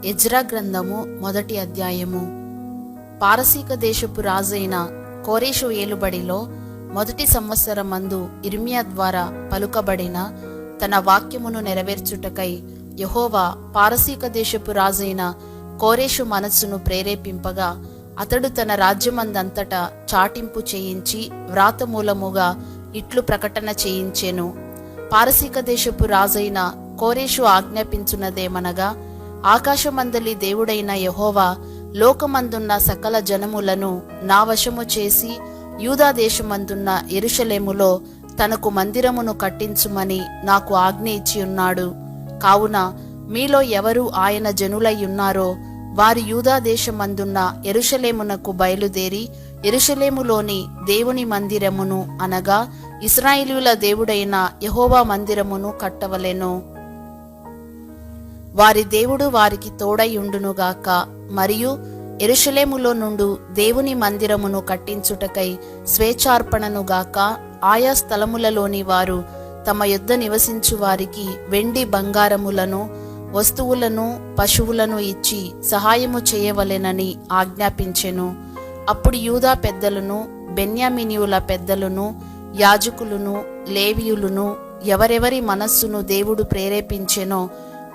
Ezra గ్రంథము 1వ అధ్యాయము. పారసీక దేశపు రాజైన కోరేషు ఏలుబడిలో 1వ సంవత్సరమందు ఇర్మియా ద్వారా పలుకబడిన తన వాక్యమును నెరవేర్చుటకై యెహోవా పారసీక దేశపు రాజైన కోరేషు మనస్సును ప్రేరేపింపగా అతడు తన రాజ్యమందంతటా చాటింపు చేయించి వ్రాతమూలముగా ఇట్లు ప్రకటన చేయించెను. పారసీక దేశపు రాజైన కోరేషు ఆజ్ఞాపించున్నదేమనగా, ఆకాశమందలి దేవుడైన యెహోవా లోకమందున్న సకల జనములను నా వశము చేసి యూదా దేశమందున్న యెరూషలేములో తనకు మందిరమును కట్టించుమని నాకు ఆజ్ఞ ఇచ్చి ఉన్నాడు. కావున మీలో ఎవరు ఆయన జనులయ్యున్నారో వారి యూదా దేశమందున్న యెరూషలేమునకు బయలుదేరి యెరూషలేములోని దేవుని మందిరమును అనగా ఇశ్రాయేలీయుల దేవుడైన యెహోవా మందిరమును కట్టవలెను. వారి దేవుడు వారికి తోడైయుండునుగాక. మరియు యెరూషలేములో నుండు దేవుని మందిరమును కట్టించుటకై స్వేచ్ఛార్పణనుగాక ఆయా స్థలములలోని వారు తమ యొద్ద నివసించు వారికి వెండి బంగారములను వస్తువులను పశువులను ఇచ్చి సహాయము చేయవలెనని ఆజ్ఞాపించెను. అప్పుడు యూదా పెద్దలను బెన్యామీనీయుల పెద్దలను యాజకులను లేవీయులను ఎవరెవరి మనస్సును దేవుడు ప్రేరేపించెనో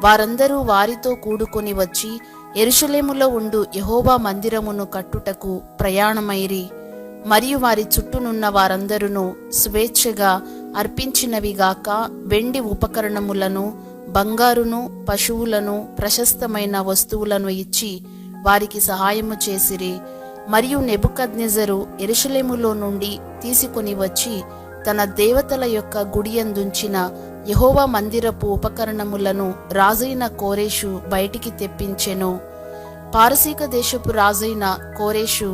వారందరూ వారితో కూడుకొని వచ్చి యెరూషలేములో ఉండు యెహోవా మందిరమును కట్టుటకు ప్రయాణమైరి. మరియు వారి చుట్టూనున్న వారందరూ స్వేచ్ఛగా అర్పించినవిగాక వెండి ఉపకరణములను బంగారును పశువులను ప్రశస్తమైన వస్తువులను ఇచ్చి వారికి సహాయము చేసిరి. మరియు నెబుకద్నెజరు యెరూషలేములో నుండి తీసుకొని వచ్చి తన దేవతల యొక్క గుడియందుంచిన యెహోవా మందిరపు ఉపకరణములను రాజైన కోరేషు బయటికి తెప్పించెను. పారసీక దేశపు రాజైన కోరేషు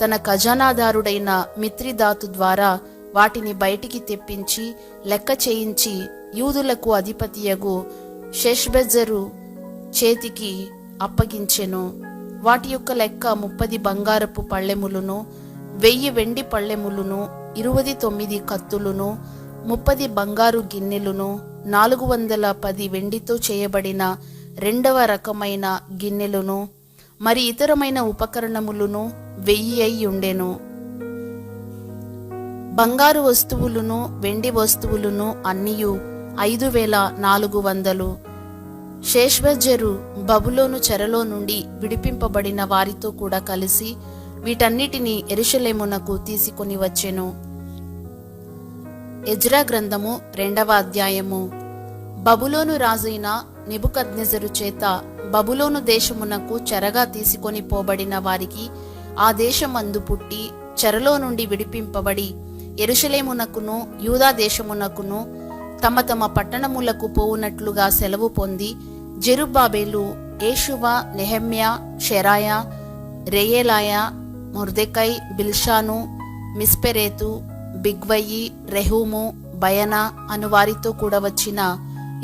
తన ఖజానాదారుడైన మిత్రిదాతు ద్వారా వాటిని బయటికి తెప్పించి లెక్క చేయించి యూదులకు అధిపతియగు షెష్బెజ్జరు చేతికి అప్పగించెను. వాటి యొక్క లెక్క 30 బంగారపు పళ్ళెములను 1000 వెండి పళ్ళెములను 29 కత్తులను 30 బంగారు గిన్నెలను 410 వెండితో చేయబడిన 2వ రకమైన గిన్నెలను మరి ఇతరమైన ఉపకరణములను 1000 అయి ఉండెను. బంగారు వస్తువులను వెండి వస్తువులను అన్నియు 5400. షేష్బెజ్జరు బబులోను చెరలో నుండి విడిపింపబడిన వారితో కూడా కలిసి వీటన్నిటినీ యెరూషలేమునకు తీసుకొని వచ్చెను. ఎజ్రా గ్రంథము 2వ అధ్యాయము. బబులోను రాజైన నెబుకద్నెజరు చేత బబులోను దేశమునకు చెరగా తీసుకొని పోబడిన వారికి ఆ దేశమందు పుట్టి చెరలో నుండి విడిపింపబడి యెరూషలేమునకును యూదా దేశమునకును తమ తమ పట్టణములకు పోవునట్లుగా సెలవు పొంది జెరుబ్బాబెలు, యేషువ, నెహెమ్యా, షెరాయా, రెయేలాయా, మొర్దెకై, బిల్షాను, మిస్పెరేతు, బిగ్వయి, రెహూము, బయనా అను వారితో కూడా వచ్చిన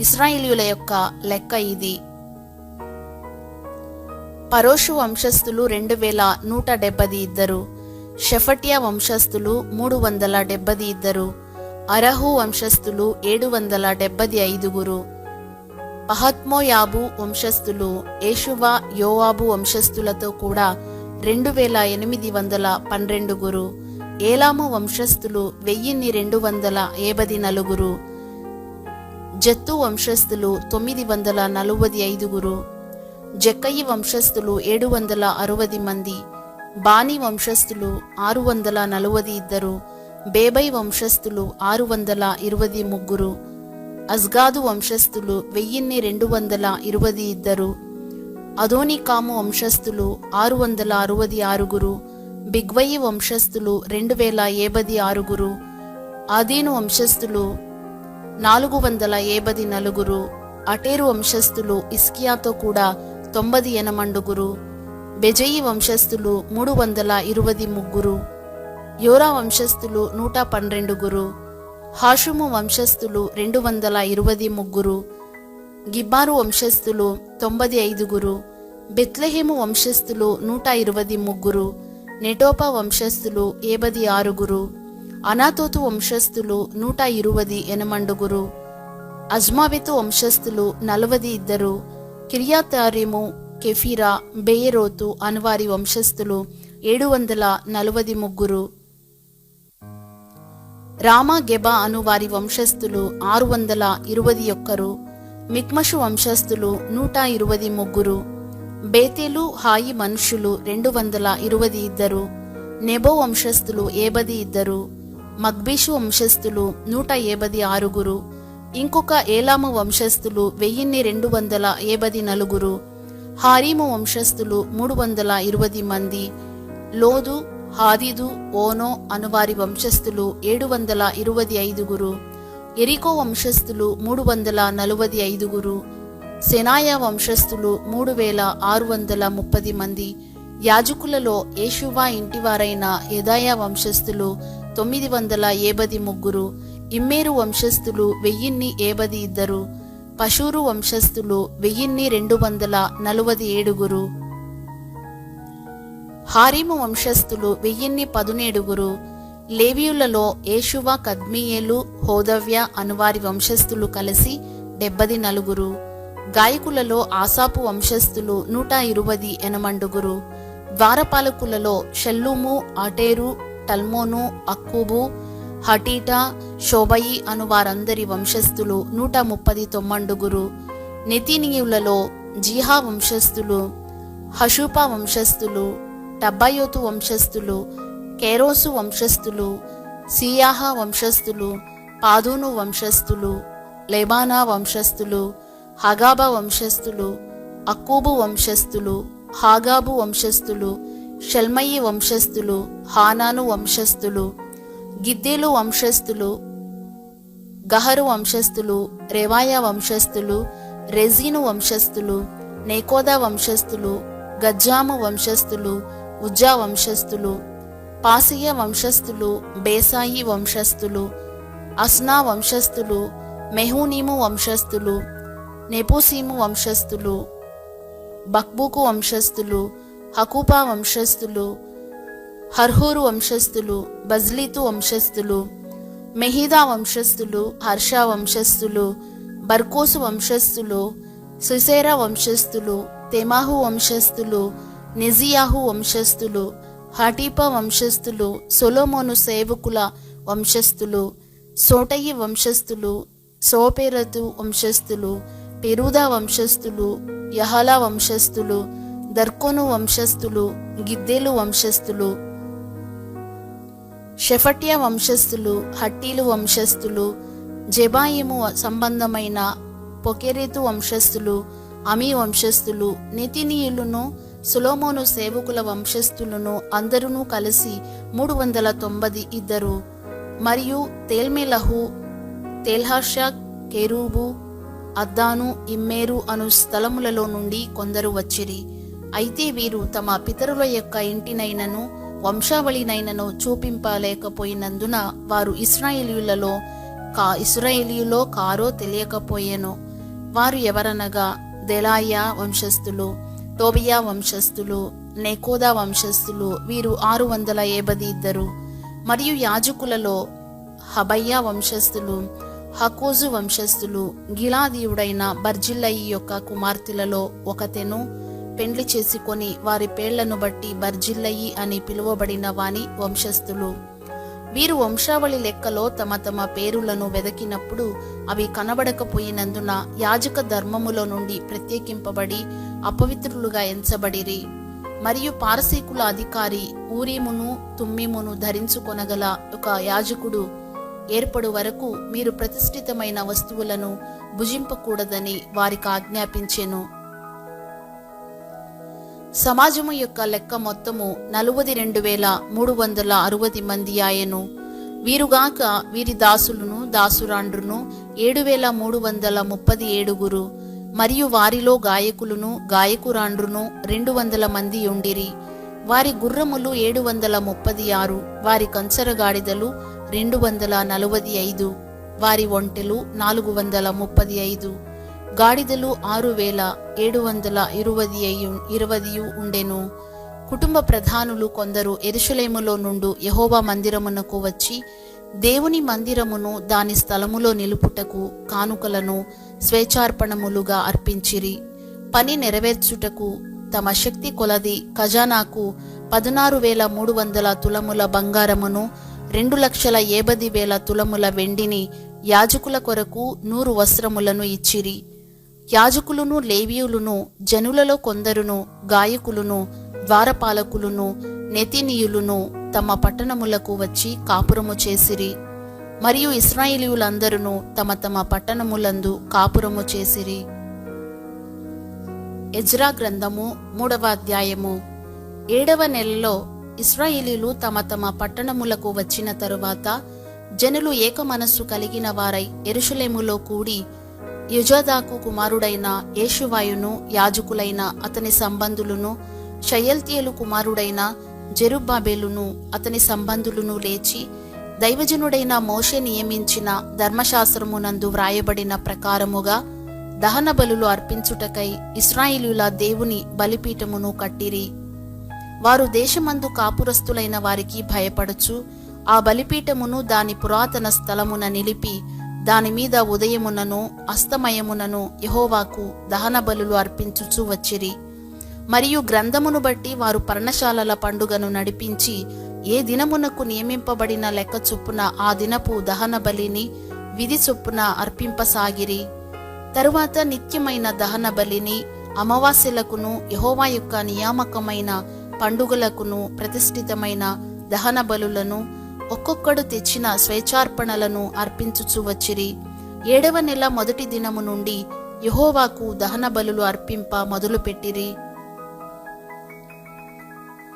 ఇశ్రాయేలీయుల యొక్క లెక్క ఇది. పరోషు వంశస్థులు 2172. షెఫట్యా వంశస్థులు 372. అరహు వంశస్థులు 775. పహత్మోయాబు వంశస్థులు యేషువ, యోవాబు వంశస్థులతో కూడా 2812. ఏలాము వంశస్థులు 1254. జత్తు వంశస్థులు 945. జక్కయి వంశస్థులు 760 మంది. బాని వంశస్థులు 642. బేబై వంశస్థులు 623. అజ్గాదు వంశస్థులు 1222. అదోనికాము వంశస్థులు 666. బిగ్వయి వంశస్థులు 2076. ఆదీను వంశస్థులు 474. అటేరు వంశస్థులు ఇస్కియాతో కూడా 98. బెజయి వంశస్థులు 323. యోరా వంశస్థులు 112. హాషుము వంశస్థులు 223. గిబ్బారు వంశస్థులు 95. బెత్లెహేము వంశస్థులు 123. నెటోపా వంశస్థులు 56. అనాతోతు వంశస్థులు 128. అజ్మావెతు వంశస్థులు 42. కిర్యాతారీము కెఫీరా, బెయెరోతు అనువారి వంశస్థులు 743. రామా గెబా అను వారి వంశస్థులు 621. మిక్మషు వంశస్థులు 123. బేతేలు హాయి మనుషులు 222. నెబో వంశస్థులు 52. మగ్బీషు వంశస్థులు 156. ఇంకొక ఏలాము వంశస్థులు 1254. హారీము వంశస్థులు 320 మంది. లోదు, హాదిదు, ఓనో అనువారి వంశస్థులు 725. ఎరికో వంశస్థులు 345. సెనాయా వంశస్థులు 3630 మంది. యాజకులలో యేషువా ఇంటివారైన యెదాయా వంశస్థులు 973. ఇమ్మేరు వంశస్థులు 1072. పషూరు వంశస్థులు 1247. హారీము వంశస్థులు 1017. లేవీయులలో యేషువా, కద్మీయేలు, హోదవ్య అనువారి వంశస్థులు కలిసి 74. గాయకులలో ఆసాపు వంశస్థులు 120. ద్వారపాలకులలో షల్లూము, అటేరు, టల్మోను, అక్కూబు, హటీటా, షోబయి అను వారందరి వంశస్థులు 139. నెతీనీయులలో జీహా వంశస్థులు, హషూపా వంశస్థులు, టబ్బాయోతు వంశస్థులు, కేరోసు వంశస్థులు, సియాహా వంశస్థులు, పాదూను వంశస్థులు, లెబానా వంశస్థులు, హగాబా వంశస్థులు, అక్కూబు వంశస్థులు, హాగాబు వంశస్థులు, షల్మయి వంశస్థులు, హానాను వంశస్థులు, గిద్దేలు వంశస్థులు, గహరు వంశస్థులు, రెవాయా వంశస్థులు, రెజీను వంశస్థులు, నేకోదా వంశస్థులు, గజ్జాము వంశస్థులు, ఉజ్జా వంశస్థులు, పాసియ వంశస్థులు, బేసాయి వంశస్థులు, అస్నా వంశస్థులు, మెహూనీము వంశస్థులు, నెపూసీము వంశస్థులు, బక్బూకు వంశస్థులు, హకూపా వంశస్థులు, హర్హూరు వంశస్థులు, బజ్లీతు వంశస్థులు, మెహీదా వంశస్థులు, హర్షా వంశస్థులు, బర్కోసు వంశస్థులు, సిసేరా వంశస్థులు, తెమాహు వంశస్థులు, నెజియాహు వంశస్థులు, హటీపా వంశస్థులు, సొలొమోను సేవకుల వంశస్థులు, సోటయి వంశస్థులు, సోపెరతు వంశస్థులు, పెరూదా వంశస్థులు, యహలా వంశస్థులు, దర్కోను వంశస్థులు, గిద్దేలు వంశస్థులు, షెఫట్య వంశస్థులు, హట్టీలు వంశస్థులు, జెబాయిము సంబంధమైన పొకెరెతు వంశస్థులు, అమీ వంశస్థులు, నెతినీయులను, సొలొమోను సేవకుల వంశస్థులను అందరూ కలిసి 392. మరియు తేల్మెలహు, తేల్హర్షా, కెరూబు, అద్దాను, ఇమ్మేరు అను స్థలములలో నుండి కొందరు వచ్చిరి. అయితే వీరు తమ పితరుల యొక్క ఇంటినైనను వంశావళినైనను చూపింపలేకపోయినందున వారు ఇశ్రాయేలీయులో కారో తెలియకపోయెను. వారు ఎవరనగా దెలాయా వంశస్థులు, టోబియా వంశస్థులు, నెకోదా వంశస్థులు, వీరు 652. మరియు యాజకులలో హబయ్యా వంశస్థులు, హకోజు వంశస్థులు, గిలాదీయుడైన బర్జిల్లయి యొక్క కుమార్తెలలో ఒకతెను పెండ్లి చేసుకొని వారి పేర్లను బట్టి బర్జిల్లయి అని పిలువబడిన వాని వంశస్థులు. వీరు వంశావళి లెక్కలో తమ తమ పేరులను వెదకినప్పుడు అవి కనబడకపోయినందున యాజక ధర్మములో నుండి ప్రత్యేకింపబడి అపవిత్రులుగా ఎంచబడిరి. మరియు పారసీకుల అధికారి ఊరీమును తుమ్మీమును ధరించుకొనగల ఒక యాజకుడు ఏర్పడు వరకు మీరు ప్రతిష్ఠితమైన వస్తువులను భుజింపకూడదని వారికి ఆజ్ఞాపించెను. సమాజము యొక్క లెక్క మొత్తము 42,360 మంది ఆయను. వీరుగాక వీరి దాసులను దాసురాండ్రును 7,337. మరియు వారిలో గాయకులను గాయకురాండ్రును 200 మంది ఉండిరి. వారి గుర్రములు 736, వారి కంచరగాడిదలు 245, వారి ఒంటెలు 435, గాడిదలు 6,720 ఉండెను. కుటుంబ ప్రధానులు కొందరు యెరూషలేములో నుండి యెహోవా మందిరమునకు వచ్చి దేవుని మందిరమును దాని స్థలములో నిలుపుటకు కానుకలను స్వేచ్ఛార్పణములుగా అర్పించిరి. పని నెరవేర్చుటకు తమ శక్తి కొలది ఖజానాకు 16,300 తులముల బంగారమును 2,70,000 తులముల వెండిని యాజకుల కొరకు 100 వస్త్రములను ఇచ్చిరి. యాజకులును లేవీయులును జనులలో కొందరును గాయకులును ద్వారపాలకులును నెతినీయులును తమ పట్టణములకు వచ్చి కాపురము చేసిరి. మరియు ఇశ్రాయేలీయులందరూ తమ తమ పట్టణములందు కాపురము చేసిరి. ఎజ్రా గ్రంథము 3వ అధ్యాయము. 7వ నెలలో ఇశ్రాయేలీయులు తమ తమ పట్టణములకు వచ్చిన తరువాత జనులు ఏక మనస్సు కలిగిన వారై యెరూషలేములో కూడి యోజాదాకు కుమారుడైన యేషువాయును యాజకులైన అతని సంబంధులను షయల్తీయేలు కుమారుడైన జెరుబ్బాబెలును అతని సంబంధులను లేచి దైవజనుడైన మోషే నియమించిన ధర్మశాస్త్రమునందు వ్రాయబడిన ప్రకారముగా దహన బలులు అర్పించుటకై ఇశ్రాయేలీయుల దేవుని బలిపీఠమును కట్టిరి. వారు దేశమందు కాపురస్తులైన వారికి భయపడుచు ఆ బలిపీఠమును దాని పురాతన స్థలమున నిలిపి దానిమీద ఉదయమునను అస్తమయమునను యెహోవాకు దహన బలులు అర్పించుచు వచ్చిరి. మరియు గ్రంథమును బట్టి వారు పర్ణశాలల పండుగను నడిపించి ఏ దినమునకు నియమింపబడిన లెక్క చొప్పున ఆ దినపు దహన బలిని విధి చొప్పున అర్పింపసాగిరి. తరువాత నిత్యమైన దహన బలిని అమావాస్యలకును యెహోవా యొక్క నియామకమైన పండుగలకును ప్రతిష్ఠితమైన దహన బలులను ఒక్కొక్కడు తెచ్చిన స్వేచ్ఛార్పణలను అర్పించుచు వచ్చిరి. 7వ నెల మొదటి దినము నుండి యెహోవాకు దహన బలులు అర్పింప మొదలుపెట్టిరి.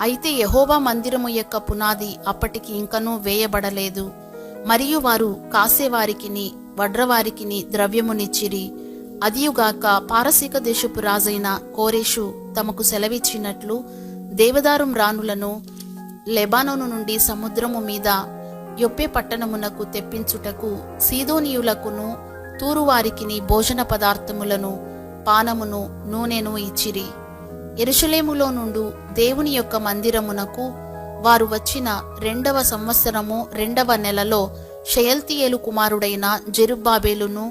అయితే యెహోవా మందిరము యొక్క పునాది అప్పటికి ఇంకనూ వేయబడలేదు. మరియు వారు కాసేవారికిని వడ్రవారికిని ద్రవ్యమునిచ్చిరి. అదియుగాక పారసీక దేశపు రాజైన కోరెషు తమకు సెలవిచ్చినట్లు దేవదారు రాణులను లెబానోను నుండి సముద్రము మీద యొప్పే పట్టణమునకు తెప్పించుటకు సీదోనీయులకును తూరువారికిని భోజన పదార్థములను పానమును నూనెను ఇచ్చిరి. యెరూషలేములో నుండు దేవుని యొక్క మందిరమునకు వారు వచ్చిన 2వ సంవత్సరము 2వ నెలలో షయల్తీయేలు కుమారుడైన జెరుబ్బాబెలును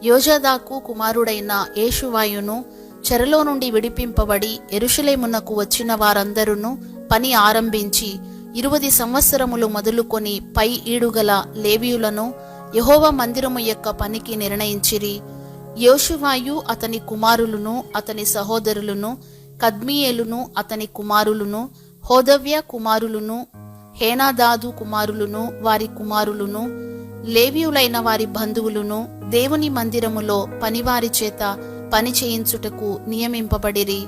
యోజాదాకు కుమారుడైన యేషువాయును చెరలో నుండి విడిపింపబడి యెరూషలేమునకు వచ్చిన వారందరూ పని ఆరంభించి 20 సంవత్సరములు మొదలుకొని పై ఈడుగల లేవీయులను యెహోవా మందిరము యొక్క పనికి నిర్ణయించిరి. యోషువాయు అతని కుమారులను అతని సహోదరులను కద్మీయేలును అతని కుమారులను హోదవ్య కుమారులను హేనాదాదు కుమారులను వారి కుమారులను లేవీయులైన వారి బంధువులను దేవుని మందిరములో పనివారి చేత పని చేయించుటకు నియమింపబడిరి.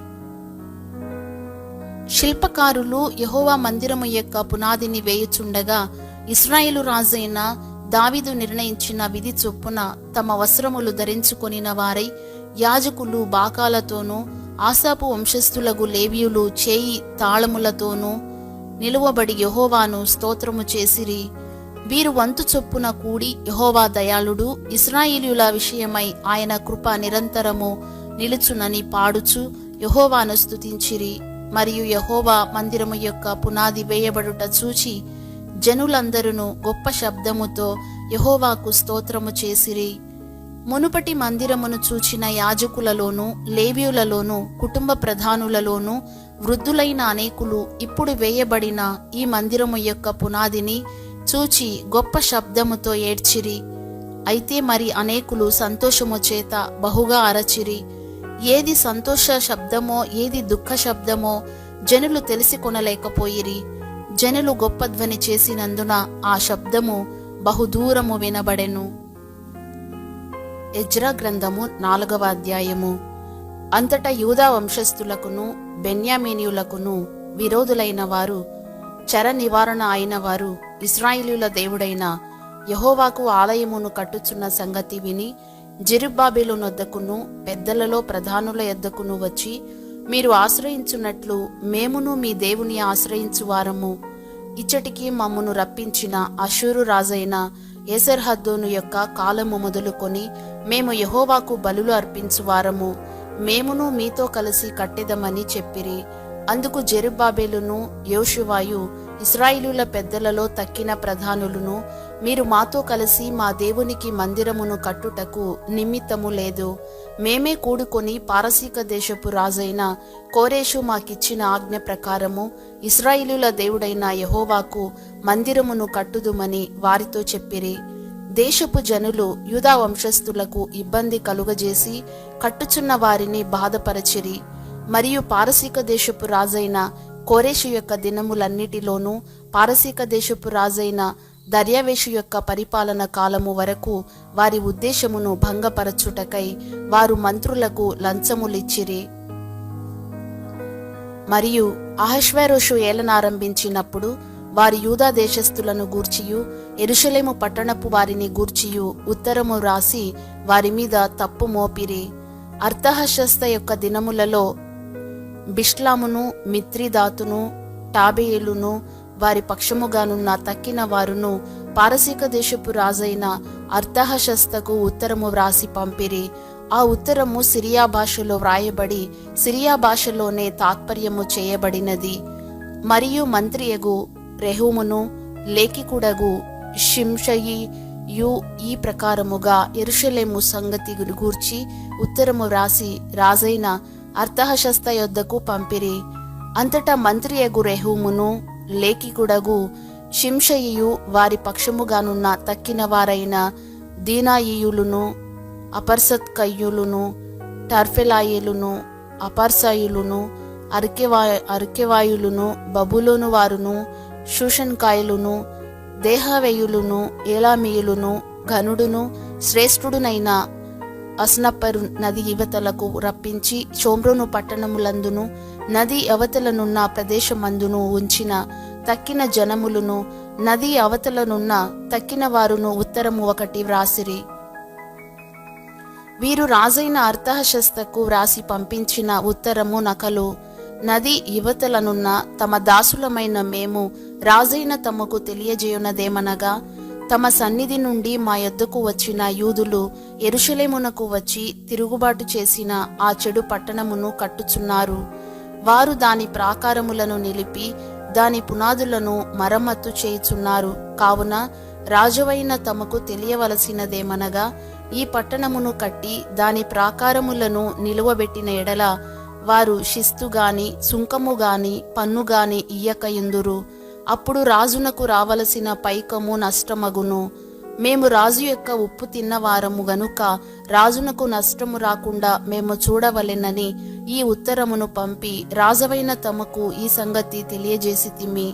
శిల్పకారులు యెహోవా మందిరము యొక్క పునాదిని వేయుచుండగా ఇశ్రాయేలు రాజైన దావీదు నిర్ణయించిన విధి చొప్పున తమ వస్త్రములు ధరించుకొనిన వారై యాజకులు బాకాలతోనూ ఆసాపు వంశస్థులగు లేవీయులు చేయి తాళములతోనూ నిలువబడి యెహోవాను స్తోత్రము చేసిరి. వీరు వంతు చొప్పున కూడి యెహోవా దయాళుడు, ఇశ్రాయేలీయుల విషయమై ఆయన కృప నిరంతరము నిలుచునని పాడుచు యెహోవాను స్తుతించిరి. మరియు యెహోవా మందిరము యొక్క పునాది వేయబడుట చూచి జనులందరూ గొప్ప శబ్దముతో యెహోవాకు స్తోత్రము చేసిరి. మునుపటి మందిరమును చూచిన యాజకులలోను లేవీయులలోను కుటుంబ ప్రధానులలోను వృద్ధులైన అనేకులు ఇప్పుడు వేయబడిన ఈ మందిరము యొక్క పునాదిని చూచి గొప్ప శబ్దముతో ఏడ్చిరి. అయితే మరి అనేకులు సంతోషము చేత బహుగా అరచిరి. ఏది సంతోష శబ్దమో ఏది దుఃఖ శబ్దమో జనులు తెలిసి కొనలేకపోయిరి. జనులు గొప్ప ధ్వని చేసినందున ఆ శబ్దము బహుదూరము వినబడెను. ఎజ్రా గ్రంథము 4వ అధ్యాయము. అంతటా యూదా వంశస్థులకును బెన్యామీనీయులకును విరోధులైన వారు చెర నివారణ అయిన వారు ఇశ్రాయేలీయుల దేవుడైన యెహోవాకు ఆలయమును కట్టుచున్న సంగతి విని జెరుబ్బాబెలు నొద్దకును పెద్దలలో ప్రధానుల యొద్దకును వచ్చి, మీరు ఆశ్రయించున్నట్లు మేమును మీ దేవుని ఆశ్రయించువారము. ఇచ్చటికి మమ్మును రప్పించిన అషూరు రాజైన ఏసర్హద్దోను యొక్క కాలము మొదలుకొని మేము యెహోవాకు బలులు అర్పించువారము. మేమును మీతో కలిసి కట్టెదమని చెప్పిరి. అందుకు జెరుబ్బాబెలును యోషువాయు ఇశ్రాయేలుల పెద్దలలో తక్కిన ప్రధానులను, మీరు మాతో కలిసి మా దేవునికి మందిరమును కట్టుటకు నిమిత్తము లేదు. మేమే కూడుకొని పారసీక దేశపు రాజైన కోరేషు మాకిచ్చిన ఆజ్ఞ ప్రకారము ఇశ్రాయేలుల దేవుడైన యెహోవాకు మందిరమును కట్టుదుమని వారితో చెప్పిరి. దేశపు జనులు యూదా వంశస్థులకు ఇబ్బంది కలుగజేసి కట్టుచున్న వారిని బాధపరచిరి. మరియు పారసీక దేశపు రాజైన కోరేషు యొక్క దినములన్నిటిలోనూ పారసీక దేశపు రాజైన దర్యావేషు యొక్క పరిపాలన కాలము వరకు వారి ఉద్దేశమును భంగపరచుటకై వారు మంత్రులకు లంచములిచ్చిరి. మరియు అహష్వేరోషు ఏలనారంభించినప్పుడు వారి యూదా దేశస్థులను గూర్చియు యెరూషలేము పట్టణపు వారిని గూర్చియు ఉత్తరము రాసి వారి మీద తప్పు మోపిరి. అర్తహషస్త యొక్క దినములలో బిష్లామును, మిత్రిదాతును, టాబేయులును వారి పక్షముగానున్న తక్కిన వారును పారసీక దేశపు రాజైన అర్తహషస్తకు ఉత్తరము వ్రాసి పంపిరి. ఆ ఉత్తరము సిరియా భాషలో వ్రాయబడి సిరియా భాషలోనే తాత్పర్యము చేయబడినది. మరియు మంత్రియగు రెహూమును, లేఖికుడగు షిమ్షయియు ఈ ప్రకారముగా యెరూషలేము సంగతి గూర్చి ఉత్తరము వ్రాసి రాజైన అర్తహషస్త యొద్దకు పంపిరి. అంతటా మంత్రియగు రెహూమును, లేఖికుడగు షిమ్షయియు వారి పక్షముగానున్న తక్కిన వారైన దీనాయియులును, అపర్సత్కయ్యులును, టర్ఫెలాయిలును, అపర్సాయులును, అర్కెవాయులును, బబులోను వారును, షూషన్కాయులును, దేహవేయులును, ఏలామీయులును, ఘనుడును శ్రేష్ఠుడునైన అస్నప్పరు నది యువతలకు రప్పించి షోమ్రోను పట్టణములందును నది అవతలనున్న ప్రదేశమందును ఉంచిన తక్కిన జనములను, నది అవతలనున్న తక్కిన వారును ఉత్తరము ఒకటి వ్రాసిరి. వీరు రాజైన అర్తహషస్తకు వ్రాసి పంపించిన ఉత్తరము నకలు. నది యువతలనున్న తమ దాసులమైన మేము రాజైన తమకు తెలియజేయునదేమనగా, తమ సన్నిధి నుండి మా యొద్దకు వచ్చిన యూదులు యెరూషలేమునకు వచ్చి తిరుగుబాటు చేసిన ఆ చెడు పట్టణమును కట్టుచున్నారు. వారు దాని ప్రాకారములను నిలిపి దాని పునాదులను మరమ్మత్తు చేయుచున్నారు. కావున రాజువైన తమకు తెలియవలసినదేమనగా, ఈ పట్టణమును కట్టి దాని ప్రాకారములను నిలువబెట్టిన ఎడల వారు శిస్తుగాని సుంకముగాని పన్నుగాని ఇయ్యకయుందురు. అప్పుడు రాజునకు రావలసిన పైకము నష్టమగును. మేము రాజు యొక్క ఉప్పు తిన్నవారము గనుక రాజునకు నష్టము రాకుండా మేము చూడవలెనని ఈ ఉత్తరమును పంపి రాజవైన తమకు ఈ సంగతి తెలియజేసితిమి.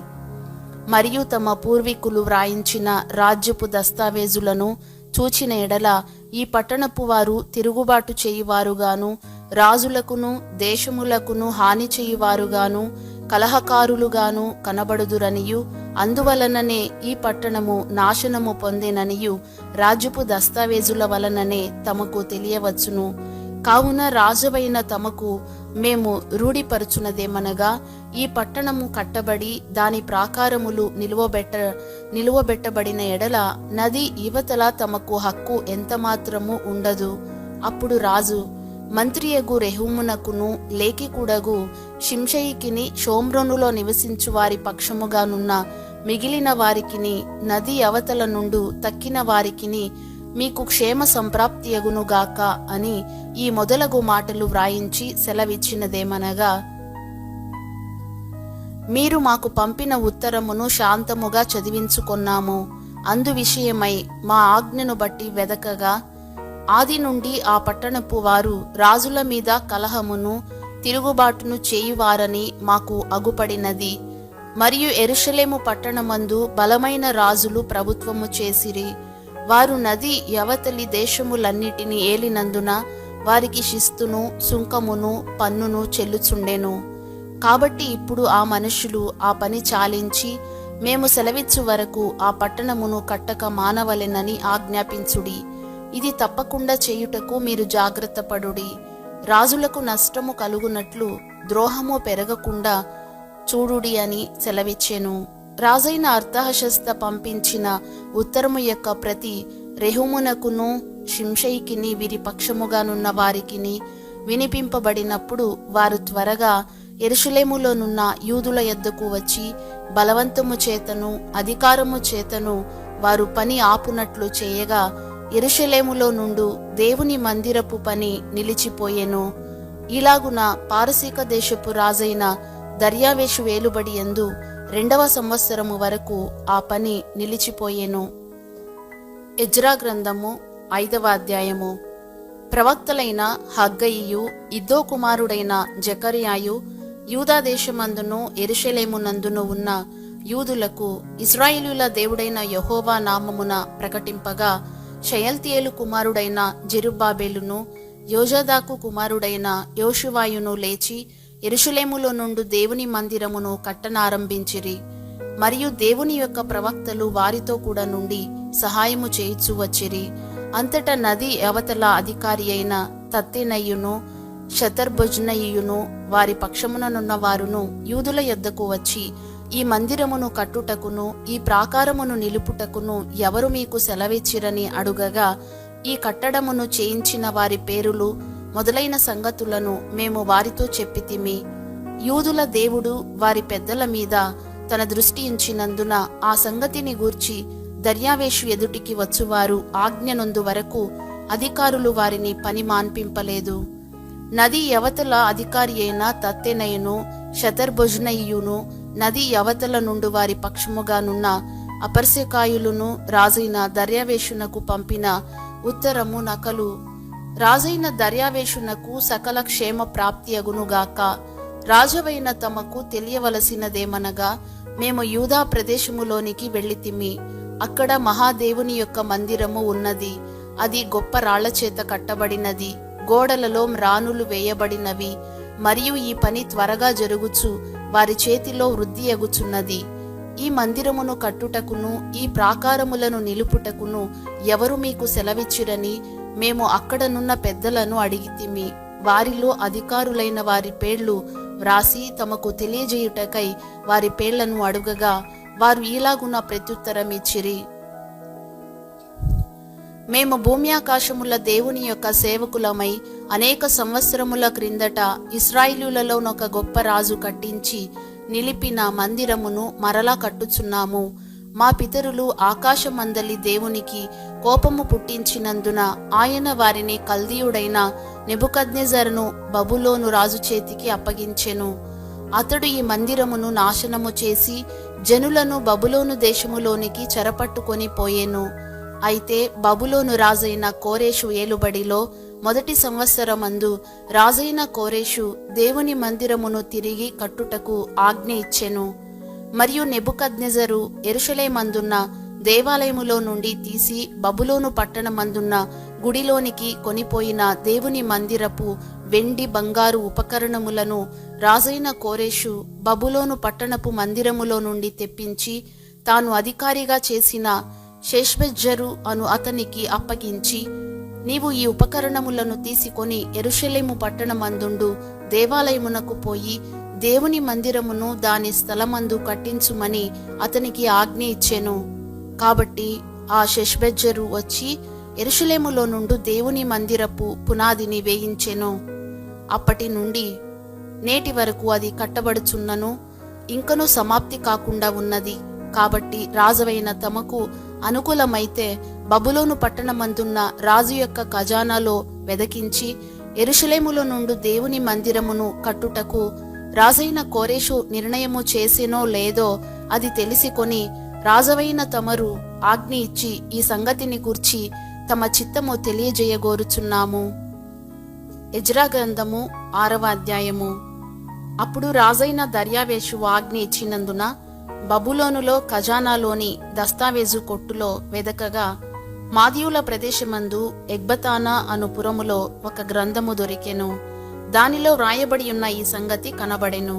మరియు తమ పూర్వీకులు వ్రాయించిన రాజ్యపు దస్తావేజులను చూచిన ఎడల ఈ పట్టణపు వారు తిరుగుబాటు చేయువారుగాను, రాజులకును దేశములకును హాని చేయువారుగాను, కలహకారులుగాను కనబడుదురనియు, అందువలననే ఈ పట్టణము నాశనము పొందేననియు రాజ్యపు దస్తావేజుల వలననే తమకు తెలియవచ్చును. కావున రాజువైన తమకు మేము రూఢిపరచునదేమనగా, ఈ పట్టణము కట్టబడి దాని ప్రాకారములు నిలువబెట్టబడిన ఎడల నది యువతల తమకు హక్కు ఎంతమాత్రము ఉండదు. అప్పుడు రాజు మంత్రియగు రెహూమునకును లేఖికుడగు షిమ్షయికిని షోమ్రోనులో నివసించు వారి పక్షముగానున్న మిగిలిన వారికిని నది అవతల నుండు తక్కిన వారికిని మీకు క్షేమ సంప్రాప్తియగునుగాక అని ఈ మొదలగు మాటలు వ్రాయించి సెలవిచ్చినదేమనగా, మీరు మాకు పంపిన ఉత్తరమును శాంతముగా చదివించుకొన్నాము. అందు విషయమై మా ఆజ్ఞను బట్టి వెదకగా ఆది నుండి ఆ పట్టణపు వారు రాజుల మీద కలహమును తిరుగుబాటును చేయువారని మాకు అగుపడినది. మరియు యెరూషలేము పట్టణమందు బలమైన రాజులు ప్రభుత్వము చేసిరి. వారు నది యవతలి దేశములన్నిటిని ఏలినందున వారికి శిస్తును సుంకమును పన్నును చెల్లుచుండెను. కాబట్టి ఇప్పుడు ఆ మనుషులు ఆ పని చాలించి మేము సెలవిచ్చు వరకు ఆ పట్టణమును కట్టక మానవలెనని ఆజ్ఞాపించుడి. ఇది తప్పకుండా చేయుటకు మీరు జాగ్రత్త పడుడి. రాజులకు నష్టము కలుగునట్లు ద్రోహము పెరగకుండా చూడుడి అని సెలవిచ్చెను. రాజైన అర్తహషస్త పంపించిన ఉత్తరము యొక్క ప్రతి రెహూమునకును షిమ్షయికిని వీరి పక్షముగానున్న వారికిని వినిపింపబడినప్పుడు వారు త్వరగా యెరూషలేములోనున్న యూదుల యొద్దకు వచ్చి బలవంతము చేతను అధికారము చేతను వారు పని ఆపునట్లు చేయగా యెరూషలేములో నుండు దేవుని మందిరపు పని నిలిచిపోయెను. ఇలాగున పారసీక దేశపు రాజైన దర్యావేషు వేలుబడి యందు 2వ సంవత్సరము వరకు ఆ పని నిలిచిపోయెను. ఎజ్రా గ్రంథము 5వ అధ్యాయము. ప్రవక్తలైన హగ్గయియు ఇద్దో కుమారుడైన జకర్యాయు యూదా దేశమందును యెరూషలేమునందును ఉన్న యూదులకు ఇశ్రాయేలీయుల దేవుడైన యెహోవా నామమున ప్రకటింపగా, షయల్తీయేలు కుమారుడైన జెరుబ్బాబెలును యోజాదాకు కుమారుడైన యోషువాయును లేచి యెరూషలేములో నుండి దేవుని మందిరమును కట్టనారంభించిరి. మరియు దేవుని యొక్క ప్రవక్తలు వారితో కూడా నుండి సహాయము చేయిచు వచ్చిరి. అంతటా నది అవతల అధికారి అయిన తత్తెనయ్యును షతర్బొజ్నయియును వారి పక్షముననున్న వారును యూదుల యొద్దకు వచ్చి, ఈ మందిరమును కట్టుటకును ఈ ప్రాకారమును నిలుపుటకును ఎవరు మీకు సెలవిచ్చిరని అడుగగా, ఈ కట్టడమును చేయించిన వారి పేరులు మొదలైన సంగతులను మేము వారితో చెప్పితిమి. యూదుల దేవుడు వారి పెద్దల మీద తన దృష్టి ఉంచినందున ఆ సంగతిని గూర్చి దర్యావేషు ఎదుటికి వచ్చువారు ఆజ్ఞనొందు వరకు అధికారులు వారిని పని మాన్పింపలేదు. నది యవతల అధికారి అయిన తత్తెనయును షతర్బొజ్నయియును నది యవతల నుండి వారి పక్షముగానున్న అపర్శకాయులును రాజైన దర్యావేషునకు పంపిన ఉత్తరము నకలు. రాజైన దర్యావేషునకు సకల క్షేమ ప్రాప్తి అగునుగాక. రాజవైన తమకు తెలియవలసినదేమనగా, మేము యూదా ప్రదేశములోనికి వెళ్ళితిమి. అక్కడ మహాదేవుని యొక్క మందిరము ఉన్నది. అది గొప్ప రాళ్ల చేత కట్టబడినది. గోడలలో మ్రానులు వేయబడినవి. మరియు ఈ పని త్వరగా జరుగుచు వారి చేతిలో వృద్ధి ఎగుచున్నది. ఈ మందిరమును కట్టుటకును ఈ ప్రాకారములను నిలుపుటకును ఎవరు మీకు సెలవిచ్చిరని మేము అక్కడనున్న పెద్దలను అడిగితిమి. వారిలో అధికారులైన వారి పేర్లు వ్రాసి తమకు తెలియజేయుటకై వారి పేర్లను అడుగగా, వారు ఈలాగున ప్రత్యుత్తరమిచ్చిరి: మేము భూమి ఆకాశముల దేవుని యొక్క సేవకులమై అనేక సంవత్సరముల క్రిందట ఇశ్రాయేలీయులలోనొక గొప్ప రాజు కట్టించి నిలిపిన మందిరమును మరలా కట్టుచున్నాము. మా పితరులు ఆకాశమందలి దేవునికి కోపము పుట్టించినందున ఆయన వారిని కల్దీయుడైన నెబుకద్నెజరును బబులోను రాజు చేతికి అప్పగించెను. అతడు ఈ మందిరమును నాశనము చేసి జనులను బబులోను దేశములోనికి చెరపట్టుకొని పోయెను. అయితే బబులోను రాజైన కోరేషు ఏలుబడిలో మొదటి సంవత్సరమందు రాజైన కోరేషు దేవుని మందిరమును తిరిగి కట్టుటకు ఆజ్ఞ ఇచ్చెను. మరియు నెబుకద్నెజరు యెరూషలేమందున్న దేవాలయములో నుండి తీసి బబులోను పట్టణమందున్న గుడిలోనికి కొనిపోయిన దేవుని మందిరపు వెండి బంగారు ఉపకరణములను రాజైన కోరేషు బబులోను పట్టణపు మందిరములో నుండి తెప్పించి తాను అధికారిగా చేసిన షేష్బెజ్జరు అను అతనికి అప్పగించి, నీవు ఈ ఉపకరణములను తీసుకొని యెరూషలేము పట్టణమందుండు దేవాలయమునకు పోయి దేవుని మందిరమును దాని స్థలమందు కట్టించుమని అతనికి ఆజ్ఞ ఇచ్చెను. కాబట్టి ఆ షేష్బెజ్జరు వచ్చి యెరూషలేములో నుండి దేవుని మందిరపు పునాదిని వేయించెను. అప్పటి నుండి నేటి వరకు అది కట్టబడుచున్నను, ఇంకనూ సమాప్తి కాకుండా ఉన్నది. కాబట్టి రాజువైన తమకు అనుకూలమైతే బబులోను పట్టణమందున్న రాజు యొక్క ఖజానాలో వెదకించి యెరూషలేములో నుండి దేవుని మందిరమును కట్టుటకు రాజైన కోరేషు నిర్ణయము చేసేనో లేదో అది తెలిసికొని రాజవైన తమరు ఆజ్ఞ ఇచ్చి ఈ సంగతిని గూర్చి తమ చిత్తము తెలియజేయగోరుచున్నాము. ఎజ్రా గ్రంథము 6వ అధ్యాయము. అప్పుడు రాజైన దర్యావేషు ఆజ్ఞ ఇచ్చినందున బబులోనులో ఖజానాలోని దస్తావేజు కొట్టులో వెదకగా మాదీయుల ప్రదేశమందు ఎగ్బతానా అను పురములో ఒక గ్రంథము దొరికెను. దానిలో వ్రాయబడి ఉన్న ఈ సంగతి కనబడెను: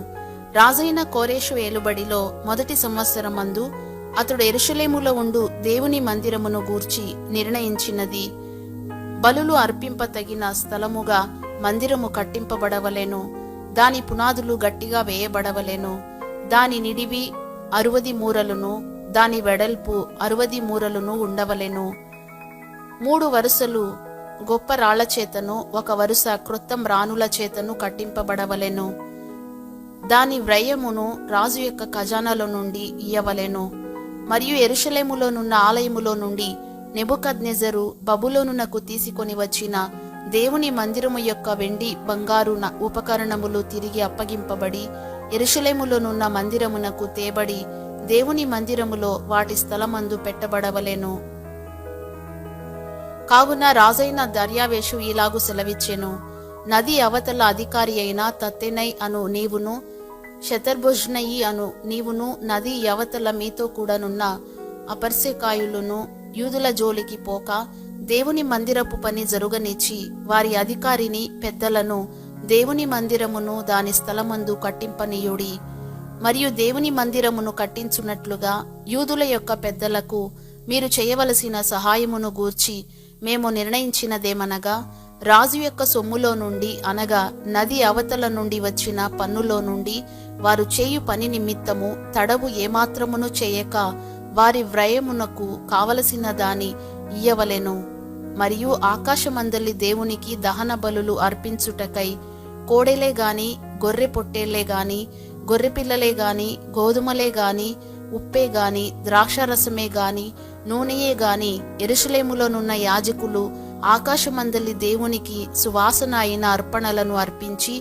రాజైన కోరేషు ఏలుబడిలో మొదటి సంవత్సరమందు అతడు యెరూషలేములో ఉండు దేవుని మందిరమును గూర్చి నిర్ణయించినది. బలులు అర్పింపతగిన స్థలముగా మందిరము కట్టింపబడవలెను. దాని పునాదులు గట్టిగా వేయబడవలెను. దాని నిడివి 60 మూరలును దాని వెడల్పు 60 మూరలును ఉండవలెను. 3 వరుసలు గొప్ప రాళ్ల చేతను, ఒక వరుస క్రొత్త మ్రానుల చేతను కట్టింపబడవలెను. దాని వ్యయమును రాజు యొక్క ఖజానాలో నుండి ఇయ్యవలెను. మరియు యెరూషలేములోనున్న ఆలయములో నుండి నెబుకద్నెజరు బబులోనునకు తీసుకొని వచ్చిన దేవుని మందిరము యొక్క వెండి బంగారు ఉపకరణములు తిరిగి అప్పగింపబడి యెరూషలేములోనున్న మందిరమునకు తేబడి దేవుని మందిరములో వాటి స్థలమందు పెట్టబడవలెను. కావున రాజైన దర్యావేషు ఇలాగు సెలవిచ్చెను, నది అవతల అధికారి అయిన తత్తెనై అను నీవును, శతర్భుజ్నయి అను నీవును నది అవతల మీతో కూడానున్న అపర్సెకాయులను యూదుల జోలికి పోక దేవుని మందిరపు పని జరుగనిచ్చి వారి అధికారిని పెద్దలను దేవుని మందిరమును దాని స్థలమందు కట్టింపనీయుడి. మరియు దేవుని మందిరమును కట్టించున్నట్లుగా యూదుల యొక్క పెద్దలకు మీరు చేయవలసిన సహాయమును గూర్చి మేము నిర్ణయించినదేమనగా, రాజు యొక్క సొమ్ములో నుండి అనగా నది అవతల నుండి వచ్చిన పన్నులో నుండి వారు చేయు పని నిమిత్తము తడవు ఏమాత్రమును చేయక వారి వ్యయమునకు కావలసిన దాని ఇయ్యవలెను. మరియు ఆకాశమందలి దేవునికి దహన బలులు అర్పించుటకై కోడెలే గాని, గొర్రె పొట్టేళ్లే గాని, గొర్రెపిల్లలే గాని, గోధుమలే గాని, ఉప్పే గాని, ద్రాక్షారసమే గాని, నూనెయే గాని యెరూషలేములోనున్న యాజకులు ఆకాశమందలి దేవునికి సువాసన అయిన అర్పణలను అర్పించి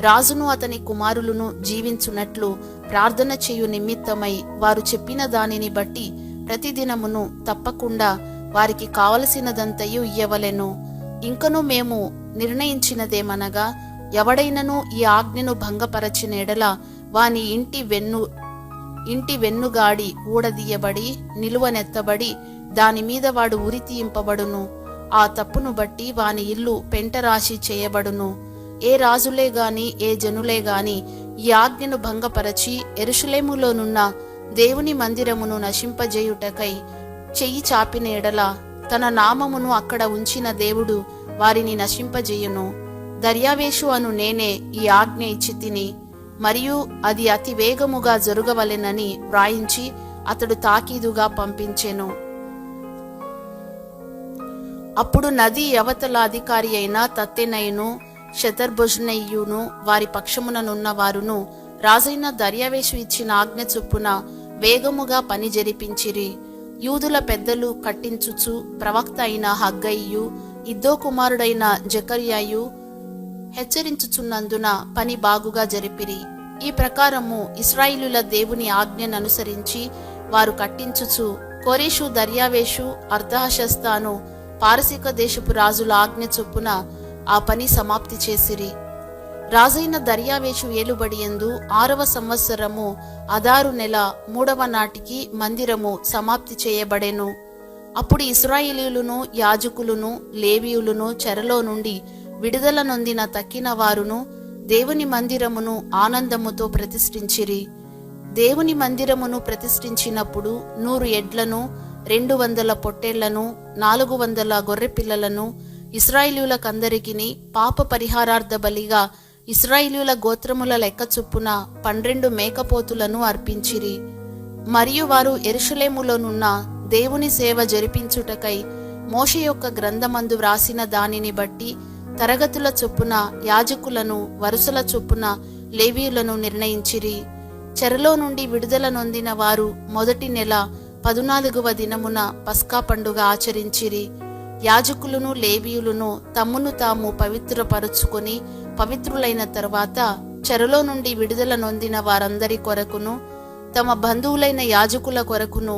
రాజును అతని కుమారులను జీవించున్నట్లు ప్రార్థన చేయు నిమిత్తమై వారు చెప్పిన దానిని బట్టి ప్రతిదినమును తప్పకుండా వారికి కావలసినదంతయు ఇయ్యవలెను. ఇంకను మేము నిర్ణయించినదేమనగా, ఎవడైనను ఈ ఆజ్ఞను భంగపరచిన ఎడల వాని ఇంటి వెన్నుగాడి ఊడదీయబడి నిలువనెత్తబడి దానిమీద వాడు ఉరి తీయింపబడును. ఆ తప్పును బట్టి వాని ఇల్లు పెంటరాశి చేయబడును. ఏ రాజులే గాని ఏ జనులే గాని ఈ ఆజ్ఞను భంగపరచి యెరూషలేములోనున్న దేవుని మందిరమును నశింపజేయుటకై చెయ్యి చాపిన ఎడల తన నామమును అక్కడ ఉంచిన దేవుడు వారిని నశింపజేయును. దర్యావేషు అను నేనే ఈ ఆజ్ఞ ఇచ్చి తిని, మరియు అది అతి వేగముగా జరుగవలెనని వ్రాయించి అతడు తాకీదుగా పంపించెను. అప్పుడు నది అవతల అధికారి అయిన తత్తెనయును శతర్భుజ్నయును వారి పక్షముననున్న వారును రాజైన దర్యావేషు ఇచ్చిన ఆజ్ఞ చొప్పున వేగముగా పని జరిపించిరి. యూదుల పెద్దలు కట్టించుచు ప్రవక్త అయిన హగ్గయియు ఇద్దో కుమారుడైన జకర్యాయు హెచ్చరించుచున్నందున పని బాగుగా జరిపిరి. ఈ ప్రకారము ఇశ్రాయేలుల దేవుని ఆజ్ఞననుసరించి వారు కట్టించుచు కోరెషు, దర్యావేషు, అర్తహషస్తాను పారసీక దేశపు రాజుల ఆజ్ఞ చొప్పున ఆ పని సమాప్తి చేసిరి. రాజైన దర్యావేషు ఏలుబడియందు 6వ సంవత్సరము అదారు నెల 3వ నాటికి మందిరము సమాప్తి చేయబడెను. అప్పుడు ఇశ్రాయేలీయులను, యాజకులను, లేవీయులను చెరలో నుండి విడుదల నొందిన తక్కిన వారును దేవుని మందిరమును ఆనందముతో ప్రతిష్ఠించిరి. దేవుని మందిరమును ప్రతిష్ఠించినప్పుడు 100 ఎడ్లను, 200 పొట్టేళ్లను, 400 గొర్రెపిల్లలను ఇశ్రాయేలీయులకందరికిని పాప పరిహారార్థ బలిగా ఇశ్రాయేలీయుల గోత్రముల లెక్క చొప్పున 12 మేకపోతులను అర్పించిరి. మరియు వారు యెరూషలేములోనున్న దేవుని సేవ జరిపించుటకై మోషే యొక్క గ్రంథమందు వ్రాసిన దానిని బట్టి తరగతుల చొప్పున యాజకులను, వరుసల చొప్పున లేవీయులను నిర్ణయించిరి. చెరలో నుండి విడుదల నొందిన వారు మొదటి నెల 14వ దినమున పస్కా పండుగ ఆచరించిరి. యాజకులను, లేవీయులను తమ్మును తాము పవిత్రపరుచుకొని పవిత్రులైన తర్వాత చెరలో నుండి విడుదల నొందిన వారందరి కొరకును, తమ బంధువులైన యాజకుల కొరకును,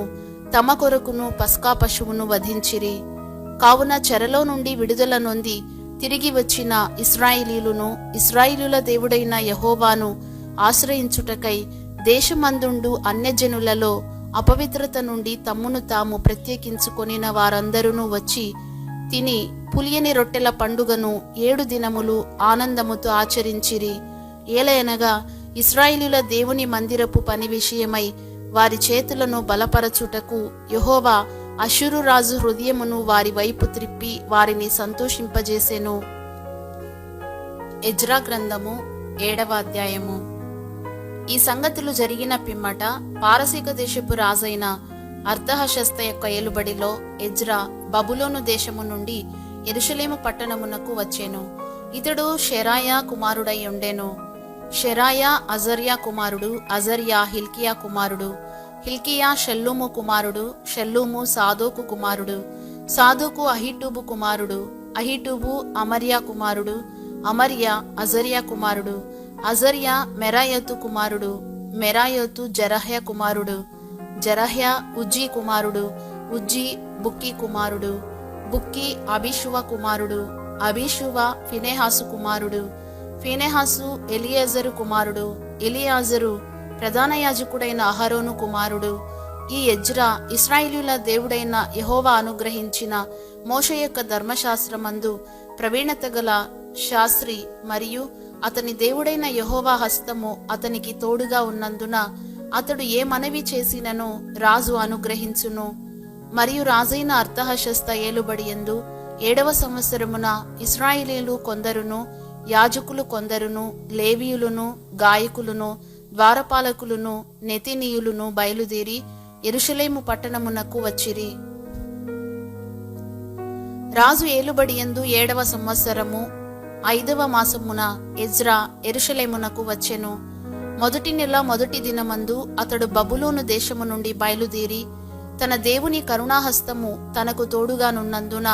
తమ కొరకును పస్కా పశువును వధించిరి. కావున చెరలో నుండి విడుదల నొంది తిరిగి వచ్చిన ఇశ్రాయేలీయులను ఇశ్రాయేలుల దేవుడైన యెహోవాను ఆశ్రయించుటకై దేశమందుండు అన్యజనులలో అపవిత్రత నుండి తమ్మును తాము ప్రత్యేకించుకొనిన వారందరూ వచ్చి తిని పులియని రొట్టెల పండుగను 7 దినములు ఆనందముతో ఆచరించిరి. ఏలయనగా ఇశ్రాయేలుల దేవుని మందిరపు పని విషయమై వారి చేతులను బలపరచుటకు యెహోవా అష్షూరు రాజు హృదయమును వారి వైపు త్రిప్పి వారిని సంతోషింపజేసెను. ఎజ్రా గ్రంథము 7వ అధ్యాయము. ఈ సంగతులు జరిగిన పిమ్మట పారసీక దేశపు రాజైన అర్తహషస్త యొక్క ఏలుబడిలో ఎజ్రా బబులోను దేశము నుండి యెరూషలేము పట్టణమునకు వచ్చెను. ఇతడు షెరాయా కుమారుడై ఉండెను. షెరాయా అజర్యా కుమారుడు, అజర్యా హిల్కియా కుమారుడు, హిల్కియా షెల్లూము కుమారుడు, షెల్లూము సాదోకు కుమారుడు, సాదోకు అహీటూబు కుమారుడు, అహీటూబు అమర్యా కుమారుడు, అమర్యా అజర్యా కుమారుడు, అజర్యా మెరాయోతు కుమారుడు, మెరాయోతు జరహ్య కుమారుడు, జరహ్య ఉజ్జీ కుమారుడు, ఉజ్జీ బుక్కీ కుమారుడు, బుక్కీ అబీషువ కుమారుడు, అబీషువ ఫినెహాసు కుమారుడు, ఫినెహాసు ఎలియాజరు కుమారుడు, ఎలియాజరు ప్రధాన యాజకుడైన అహరోను కుమారుడు. ఈ ఎజ్రా ఇశ్రాయేలీయుల దేవుడైన యెహోవా అనుగ్రహించిన మోషే యొక్క ధర్మశాస్త్రమందు ప్రవీణత గల శాస్త్రి మరియు అతని దేవుడైన యెహోవా హస్తము అతనికి తోడుగా ఉన్నందున అతడు ఏ మనవి చేసినను రాజు అనుగ్రహించును. మరియు రాజైన అర్తహషస్త ఏలుబడియందు 7వ సంవత్సరమున ఇశ్రాయేలీయులు కొందరును, యాజకులు కొందరును, లేవీయులను, గాయకులను, ద్వారపాలకులను, నెతినీయులను బయలుదేరి యెరూషలేము పట్టణమునకు వచ్చిరి. రాజు ఏలుబడియందు 7వ సంవత్సరము 5వ మాసమున ఎజ్రా యెరూషలేమునకు వచ్చెను. మొదటి నెల మొదటి దినమందు అతడు బబులోను దేశము నుండి బయలుదేరి తన దేవుని కరుణాహస్తము తనకు తోడుగానున్నందున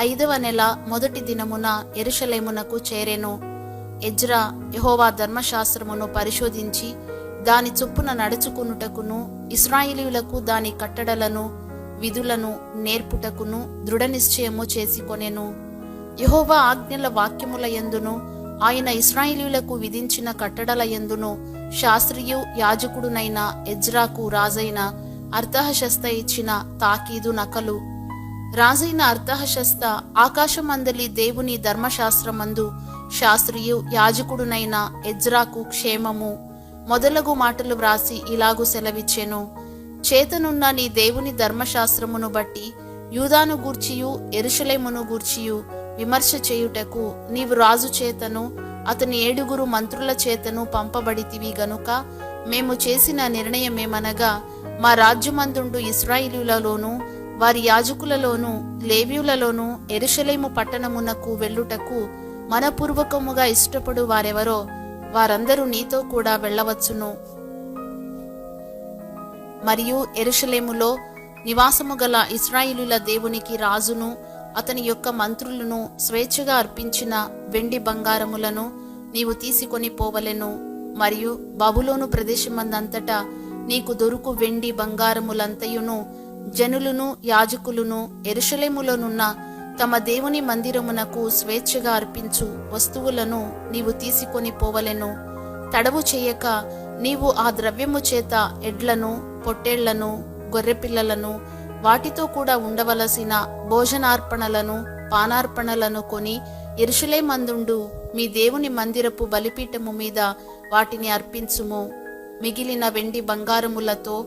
5వ నెల మొదటి దినమున యెరూషలేమునకు చేరెను. ఎజ్రా యెహోవా ధర్మశాస్త్రమును పరిశోధించి దాని చొప్పున నడుచుకునుటకును, ఇశ్రాయేలీయులకు దాని కట్టడలను విధులను నేర్పుటకును దృఢ నిశ్చయము చేసుకొనెను. యెహోవా ఆజ్ఞల వాక్యముల యందును ఆయన ఇశ్రాయేలీయులకు విధించిన కట్టడల యందును శాస్త్రియు యాజకుడునైన ఎజ్రాకు రాజైన అర్తహషస్త ఇచ్చిన తాకీదు నకలు. రాజైన అర్తహషస్త ఆకాశమందలి దేవుని ధర్మశాస్త్రమందు శాస్త్రియు యాజకుడునైన ఎజ్రాకు క్షేమము మొదలగు మాటలు వ్రాసి ఇలాగు సెలవిచ్చెను. చేతనున్న నీ దేవుని ధర్మశాస్త్రమును బట్టి యూదాను గూర్చియు యెరూషలేమును గూర్చియు విమర్శ చేయుటకు నీవు రాజు చేతను అతని 7 మంత్రుల చేతను పంపబడితివి గనుక మేము చేసిన నిర్ణయమేమనగా మా రాజ్యమందుండు ఇశ్రాయేలీయులలోను వారి యాజకులలోను లేవీయులలోను యెరూషలేము పట్టణమునకు వెళ్ళుటకు మనపూర్వకముగా ఇష్టపడు వారెవరో వారందరూ నీతో కూడా వెళ్ళవచ్చును. మరియు యెరూషలేములో నివాసము గల ఇశ్రాయేలీయుల దేవునికి రాజును అతని యొక్క మంత్రులను స్వేచ్ఛగా అర్పించిన వెండి బంగారములను నీవు తీసుకొని పోవలెను. మరియు బబులోను ప్రదేశమందంతటా నీకు దొరుకు వెండి బంగారములంతయును జనులను యాజకులను యెరూషలేములోనున్న తమ దేవుని మందిరమునకు స్వేచ్ఛగా అర్పించు వస్తువులను నీవు తీసుకొని పోవలెను. తడవు చేయక నీవు ఆ ద్రవ్యము చేత ఎడ్లను, పొట్టేళ్లను, గొర్రెపిల్లలను, వాటితో కూడా ఉండవలసిన భోజనార్పణలను, పానార్పణలను కొని యెరూషలేమందుండు మీ దేవుని మందిరపు బలిపీఠము మీద వాటిని అర్పించుము. మిగిలిన వెండి బంగారములతో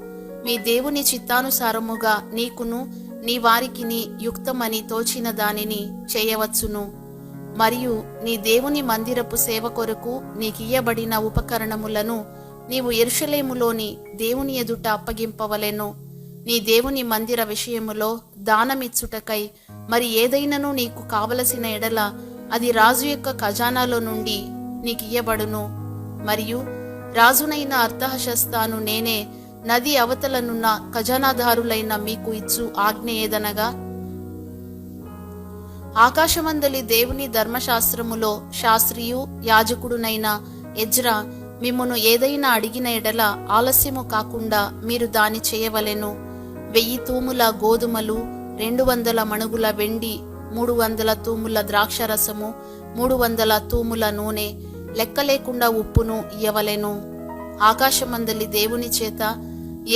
మీ దేవుని చిత్తానుసారముగా నీకును నీ వారికిని యుక్తమని తోచిన దానిని చేయవచ్చును. మరియు నీ దేవుని మందిరపు సేవ కొరకు నీకియ్యబడిన ఉపకరణములను నీవు యెరూషలేములోని దేవుని ఎదుట అప్పగింపవలెను. నీ దేవుని మందిర విషయములో దానమిచ్చుటకై మరి ఏదైనను నీకు కావలసిన ఎడల అది రాజు యొక్క ఖజానాలో నుండి నీకియ్యబడును. మరియు రాజునైన అర్తహషస్తాను నేనే నది అవతలనున్న ఖజానాదారులైన మీకు ఇచ్చు ఆజ్ఞ ఏదనగా, ఆకాశమందలి దేవుని ధర్మశాస్త్రములో శాస్త్రియు యాజకుడునైన ఎజ్రా మిమ్మును ఏదైనా అడిగిన ఎడల ఆలస్యము కాకుండా మీరు దాని చేయవలెను. 1000 తూముల గోధుమలు, 200 మణుగుల వెండి, 300 తూముల ద్రాక్షరసము, 300 తూముల నూనె, లెక్క లేకుండా ఉప్పును ఇయ్యవలెను. ఆకాశమందలి దేవుని చేత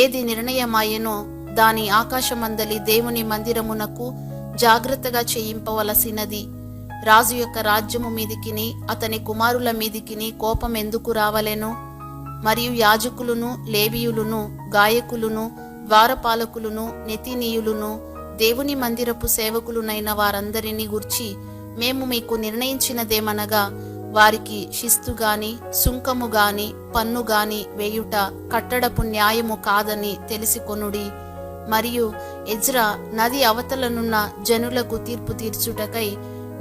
ఏది నిర్ణయమాయెనో దాని ఆకాశమందలి దేవుని మందిరమునకు జాగ్రత్తగా చేయింపవలసినది. రాజు యొక్క రాజ్యము మీదికిని అతని కుమారుల మీదికిని కోపం ఎందుకు రావలెను? మరియు యాజకులను, లేవీయులను, గాయకులను, ద్వారపాలకులను, నెతినీయులను, దేవుని మందిరపు సేవకులునైన వారందరినీ గూర్చి మేము మీకు నిర్ణయించినదేమనగా, వారికి శిస్తు గాని సుంకము గాని పన్ను గాని వేయుట కట్టడపు న్యాయము కాదని తెలిసికొనుడి. మరియు ఎజ్రా నది అవతలనున్న జనులకు తీర్పు తీర్చుటకై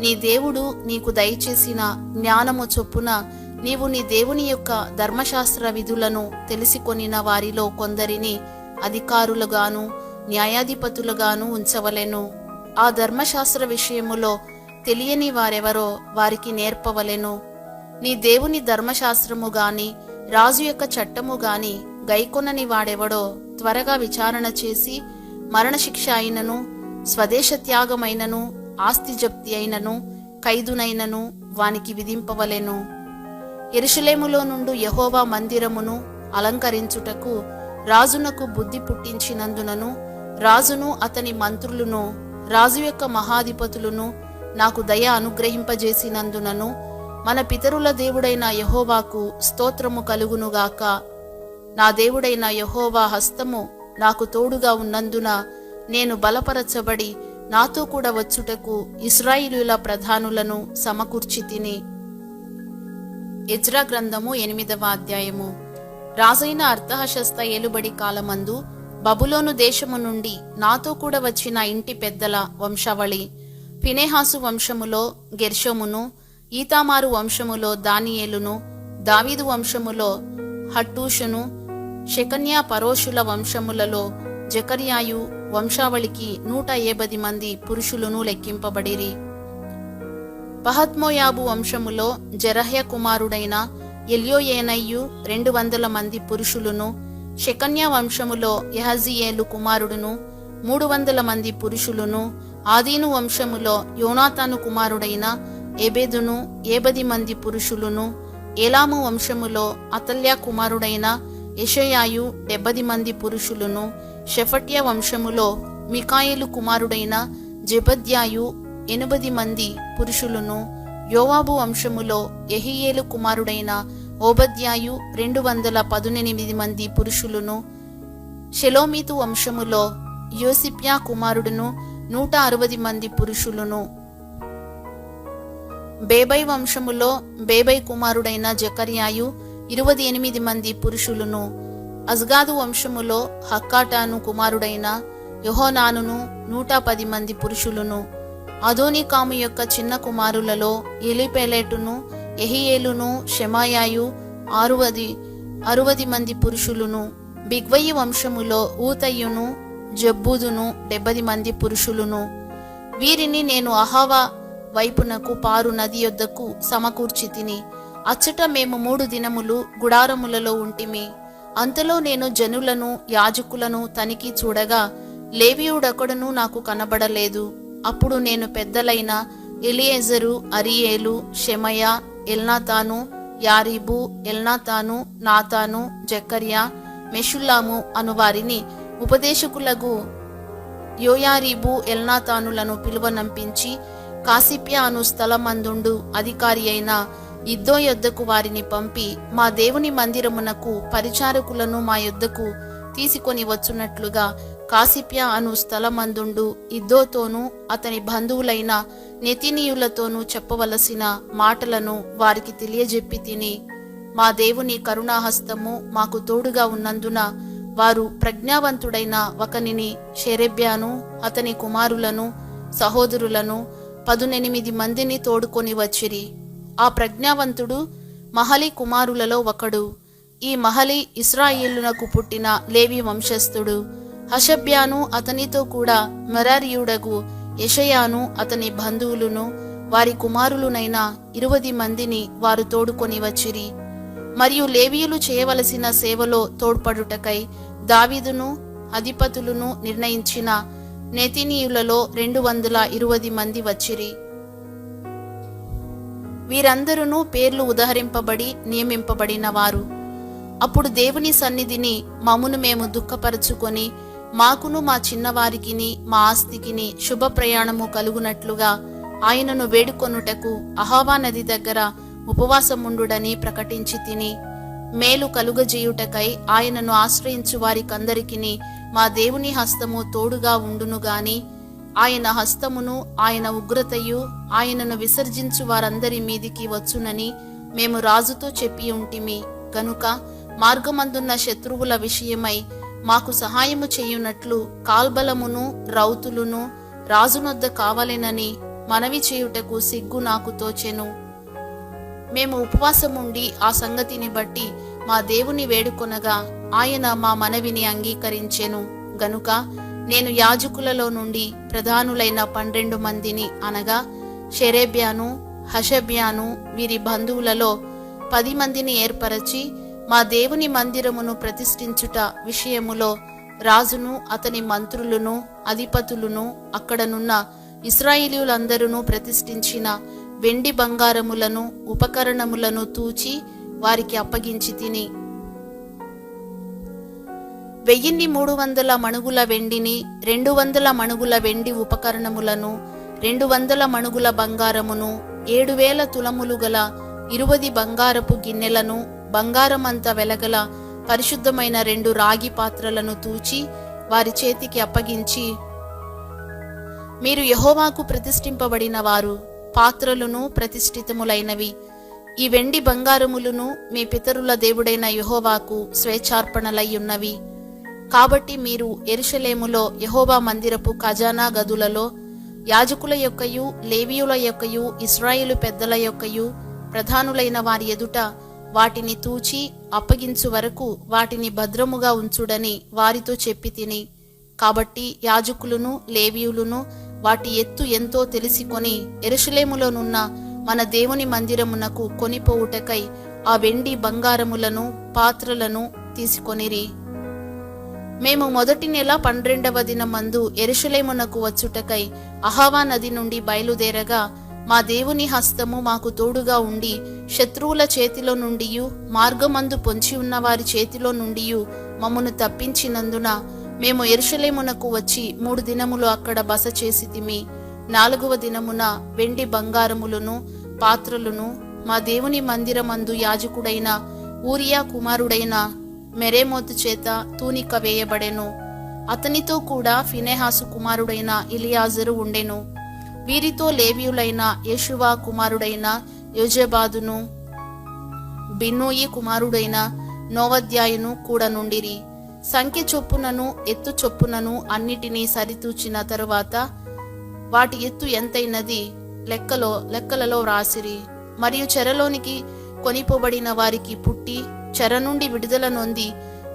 నీ దేవుడు నీకు దయచేసిన జ్ఞానము చొప్పున నీవు నీ దేవుని యొక్క ధర్మశాస్త్ర విధులను తెలిసికొనిన వారిలో కొందరిని అధికారులుగాను న్యాయాధిపతులుగాను ఉంచవలెను. ఆ ధర్మశాస్త్ర విషయములో తెలియని వారెవరో వారికి నేర్పవలెను. నీ దేవుని ధర్మశాస్త్రము గాని రాజు యొక్క చట్టము గాని గైకొనని వాడెవడో త్వరగా విచారణ చేసి మరణశిక్ష అయినను, స్వదేశ త్యాగమైనను, ఆస్తి జప్తి అయినను, ఖైదునైనను వానికి విధింపవలెను. యెరూషలేములో నుండి యెహోవా మందిరమును అలంకరించుటకు రాజునకు బుద్ధి పుట్టించినందునను, రాజును అతని మంత్రులను, రాజు యొక్క మహాధిపతులను నాకు దయ అనుగ్రహింపజేసినందునను, మన పితరుల దేవుడైన యెహోవాకు స్తోత్రము కలుగునుగాక. నా దేవుడైన యెహోవా హస్తము నాకు తోడుగా ఉన్నందున నేను బలపరచబడి నాతో కూడా వచ్చుటకు ఇశ్రాయేలీయుల ప్రధానులను సమకూర్చితిని. ఎజ్రా గ్రంథము 8వ అధ్యాయము. రాజైన అర్తహషస్త ఏలుబడి కాలమందు బబులోను దేశము నుండి నాతో కూడా వచ్చిన ఇంటి పెద్దల వంశావళి: ఫినెహాసు వంశములో గెర్షోమును, ఈతామారు వంశములో దానియేలును, దావీదు వంశములో హట్టూషును, షెకన్యా పరోషుల వంశములలో జకర్యాయు వంశావళికి 150 మంది పురుషులను లెక్కింపబడిరి. పహత్మోయాబు వంశములో జెరహ్య కుమారుడైన ఎల్యోయేనయ్యు 200 మంది పురుషులను, షెకన్యా వంశములో యహజీయేలు కుమారుడును 300 మంది పురుషులను, ఆదీను వంశములో యోనాతాను కుమారుడైన ఎబెదును 70 మంది పురుషులను, ఏలాము వంశములో అతల్యా కుమారుడైన యెషయాయు 70 మంది పురుషులను, షెఫట్య వంశములో మికాయేలు కుమారుడైన జెబద్యాయు 80 మంది పురుషులను, యోవాబు వంశములో యెహీయేలు కుమారుడైన ఓబద్యాయు 218 మంది పురుషులను, షెలోమీతు వంశములో యోసిప్యా కుమారుడును 160 మంది పురుషులను, బేబై వంశములో బేబై కుమారుడైన జకర్యాయు 28 మంది పురుషులను, అజ్గాదు వంశములో హక్కాటాను కుమారుడైన యెహోనానును 110 మంది పురుషులను, అదోనీకాము యొక్క చిన్న కుమారులలో ఎలీపేలెటును, యెహీయేలును, షెమాయాయు 60 మంది పురుషులను, బిగ్వయి వంశములో ఊతయ్యును, జబ్బూదును 70 మంది పురుషులను. వీరిని నేను అహావా వైపునకు పారు నది యొద్దకు సమకూర్చితిని. అచ్చట మేము 3 దినములు గుడారములలో ఉంటిమి. అంతలో నేను జనులను యాజకులను తనిఖీ చూడగా లేవీయుడొకడును నాకు కనబడలేదు. అప్పుడు నేను పెద్దలైన ఎలియేజరు, అరియేలు, షెమయ, ఎల్నాతాను, యారీబు, ఎల్నాతాను, నాతాను, జకర్యా, మెషుల్లాము అను వారిని ఉపదేశకులకు యోయారీబు, ఎల్నాతానులను పిలువనంపించి కాసిప్యా అను స్థలమందుండు అధికారి అయిన ఇద్దో యొద్దకు వారిని పంపి మా దేవుని మందిరమునకు పరిచారకులను మా యొద్దకు తీసుకొని వచ్చున్నట్లుగా కాసిప్యా అను స్థలమందుండు ఇద్దోతోనూ అతని బంధువులైన నెతినీయులతోనూ చెప్పవలసిన మాటలను వారికి తెలియజెప్పి తిని, మా దేవుని కరుణాహస్తము మాకు తోడుగా ఉన్నందున వారు ప్రజ్ఞావంతుడైన ఒకనిని షెరెబ్యాను, అతని కుమారులను, సహోదరులను 18 మందిని తోడుకొని వచ్చిరి. ఆ ప్రజ్ఞావంతుడు మహలి కుమారులలో ఒకడు. ఈ మహలి ఇశ్రాయేలునకు పుట్టిన లేవి వంశస్థుడు. హషబ్యాను అతనితో కూడా మెరారీయుడగు యెషయాను అతని బంధువులను వారి కుమారులునైన 20 మందిని వారు తోడుకొని వచ్చిరి. మరియు లేవీయులు చేయవలసిన సేవలో తోడ్పడుటకై దావీదును అధిపతులను నిర్ణయించిన నెతినీయులలో 220 మంది వచ్చిరి. వీరందరూ పేర్లు ఉదహరింపబడి నియమింపబడిన వారు. అప్పుడు దేవుని సన్నిధిని మమ్మును మేము దుఃఖపరచుకొని మాకును మా చిన్నవారికిని మా ఆస్తికిని శుభ ప్రయాణము కలుగునట్లుగా ఆయనను వేడుకొనుటకు అహావా నది దగ్గర ఉపవాసముండుడని ప్రకటించి తిని, మేలు కలుగజేయుటకై ఆయనను ఆశ్రయించు వారికందరికిని మా దేవుని హస్తము తోడుగా ఉండును గాని ఆయన హస్తమును ఆయన ఉగ్రతయు ఆయనను విసర్జించు వారందరి మీదికి వచ్చునని మేము రాజుతో చెప్పి ఉంటిమి. గనుక మార్గమందున్న శత్రువుల విషయమై మాకు సహాయము చేయునట్లు కాల్బలమును రౌతులును రాజునొద్ద కావలెనని మనవి చేయుటకు సిగ్గు నాకు తోచెను. మేము ఉపవాసముండి ఆ సంగతిని బట్టి మా దేవుని వేడుకొనగా ఆయన మా మనవిని అంగీకరించెను గనుక నేను యాజకులలో నుండి ప్రధానులైన 12 మందిని అనగా షెరేబ్యాను హషబ్యాను వీరి బంధువులలో 10 మందిని ఏర్పరచి మా దేవుని మందిరమును ప్రతిష్ఠించుట విషయములో రాజును అతని మంత్రులను అధిపతులను అక్కడనున్న ఇశ్రాయేలీయులందరూ ప్రతిష్ఠించిన వెండి బంగారములను ఉపకరణములను తూచి వారికి అప్పగించి తిని 1300 మణుగుల వెండిని 200 మణుగుల వెండి ఉపకరణములను 200 మణుగుల బంగారమును 7000 తులములు గల 20 బంగారపు గిన్నెలను బంగారమంత వెలగల పరిశుద్ధమైన 2 రాగి పాత్రలను తూచి వారి చేతికి అప్పగించి, మీరు యెహోవాకు ప్రతిష్ఠింపబడిన వారు, పాత్రలను ప్రతిష్ఠితములైనవి. ఈ వెండి బంగారములను మీ పితరుల దేవుడైన యెహోవాకు స్వేచ్ఛార్పణలయ్యున్నవి. కాబట్టి మీరు యెరూషలేములో యెహోవా మందిరపు ఖజానా గదులలో యాజకుల యొక్కయు లేవీయుల యొక్కయు ఇశ్రాయేలు పెద్దల యొక్కయు ప్రధానులైన వారి ఎదుట వాటిని తూచి అప్పగించు వరకు వాటిని భద్రముగా ఉంచుడని వారితో చెప్పి తిని, కాబట్టి యాజకులను లేవీయులను వాటి ఎత్తు ఎంతో తెలిసికొని యెరూషలేములోనున్న మన దేవుని మందిరమునకు కొనిపోవుటకై ఆ వెండి బంగారములను పాత్రలను తీసుకొనిరి. మేము మొదటి నెల 12వ దినమందు యెరూషలేమునకు వచ్చుటకై అహవా నది నుండి బయలుదేరగా మా దేవుని హస్తము మాకు తోడుగా ఉండి శత్రువుల చేతిలో నుండియు మార్గమందు పొంచి ఉన్న వారి చేతిలో నుండియు మమ్మను తప్పించినందున మేము యెరూషలేమునకు వచ్చి 3 దినములు అక్కడ బస చేసితిమి. 4వ దినమున వెండి బంగారములను పాత్రలను మా దేవుని మందిరమందు యాజకుడైన ఊరియా కుమారుడైన మెరేమోతు చేత తూనిక వేయబడెను. అతనితో కూడా ఫినెహాసు కుమారుడైన ఎలియాజరు ఉండెను. వీరితో లేవీయులైన యేషువా కుమారుడైన యోజబాదును బిన్నూయి కుమారుడైన నోవద్యాయును కూడా నుండిరి. సంఖ్య చొప్పునను ఎత్తు చొప్పునను అన్నిటినీ సరితూచిన తరువాత వాటి ఎత్తు ఎంతైనది లెక్కలలో రాసిరి. మరియు చెరలోనికి కొనిపోబడిన వారికి పుట్టి చెర నుండి విడుదల నొంది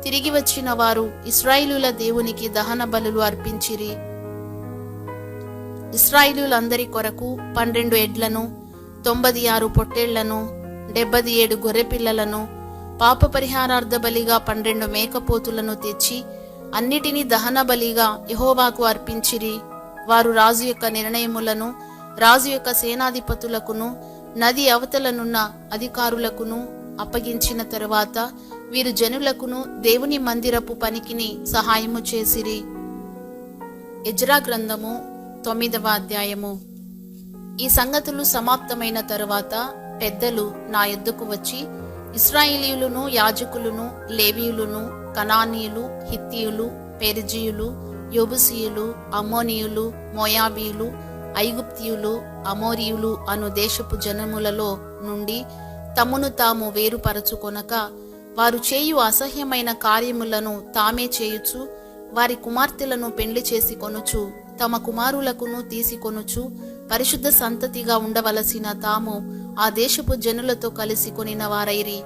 తిరిగి వచ్చిన వారు ఇశ్రాయేలుల దేవునికి దహన బలులు అర్పించిరి. ఇశ్రాయేలులందరి కొరకు 12 ఎడ్లను 96 పొట్టేళ్లను 77 గొర్రెపిల్లలను పాప పరిహారార్థ బలిగా 12 మేకపోతులను తెచ్చి అన్నిటినీ దహన బలిగా యెహోవాకు అర్పించిరి. వారు రాజు యొక్క నిర్ణయములను రాజు యొక్క సేనాధిపతులకును నది అవతలనున్న అధికారులకును అప్పగించిన తరువాత వీరు జనులకును దేవుని మందిరపు పనికిని సహాయము చేసిరి. ఎజ్రా గ్రంథము 9వ అధ్యాయము. ఈ సంగతులు సమాప్తమైన తరువాత పెద్దలు నా యొద్దకు వచ్చి ఇశ్రాయేలీయులను యాజకులను లేవీయులను కనానీయులు హిత్తీయులు పెరిజీయులు యెబూసీయులు అమ్మోనీయులు మోయాబీయులు ఐగుప్తీయులు అమోరీయులు అను దేశపు జనములలో నుండి తమను తాము వేరుపరచుకొనక వారు చేయు అసహ్యమైన కార్యములను తామే చేయుచు వారి కుమార్తెలను పెండ్లి చేసి కొనుచు తమ కుమారులకును తీసుకొనుచు పరిశుద్ధ సంతతిగా ఉండవలసిన తాము ఆ దేశపు జనులతో కలిసి కొనిన వారైరి.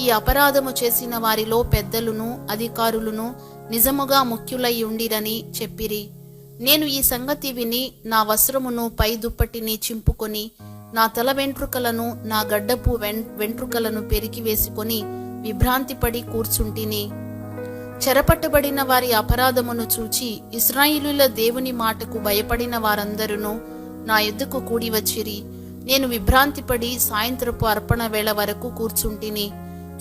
ఈ అపరాధము చేసిన వారిలో పెద్దలును అధికారులను నిజముగా ముఖ్యులై ఉండిరని చెప్పిరి. నేను ఈ సంగతి విని నా వస్త్రమును పై దుప్పటిని చింపుకొని నా తల వెంట్రుకలను నా గడ్డపు వెంట్రుకలను పెరికి వేసుకొని విభ్రాంతిపడి కూర్చుంటిని. చెరపట్టబడిన వారి అపరాధమును చూచి ఇశ్రాయేలుల దేవుని మాటకు భయపడిన వారందరూ నా యొద్దకు కూడి వచ్చిరి. నేను విభ్రాంతిపడి సాయంత్రపు అర్పణ వేళ వరకు కూర్చుంటిని.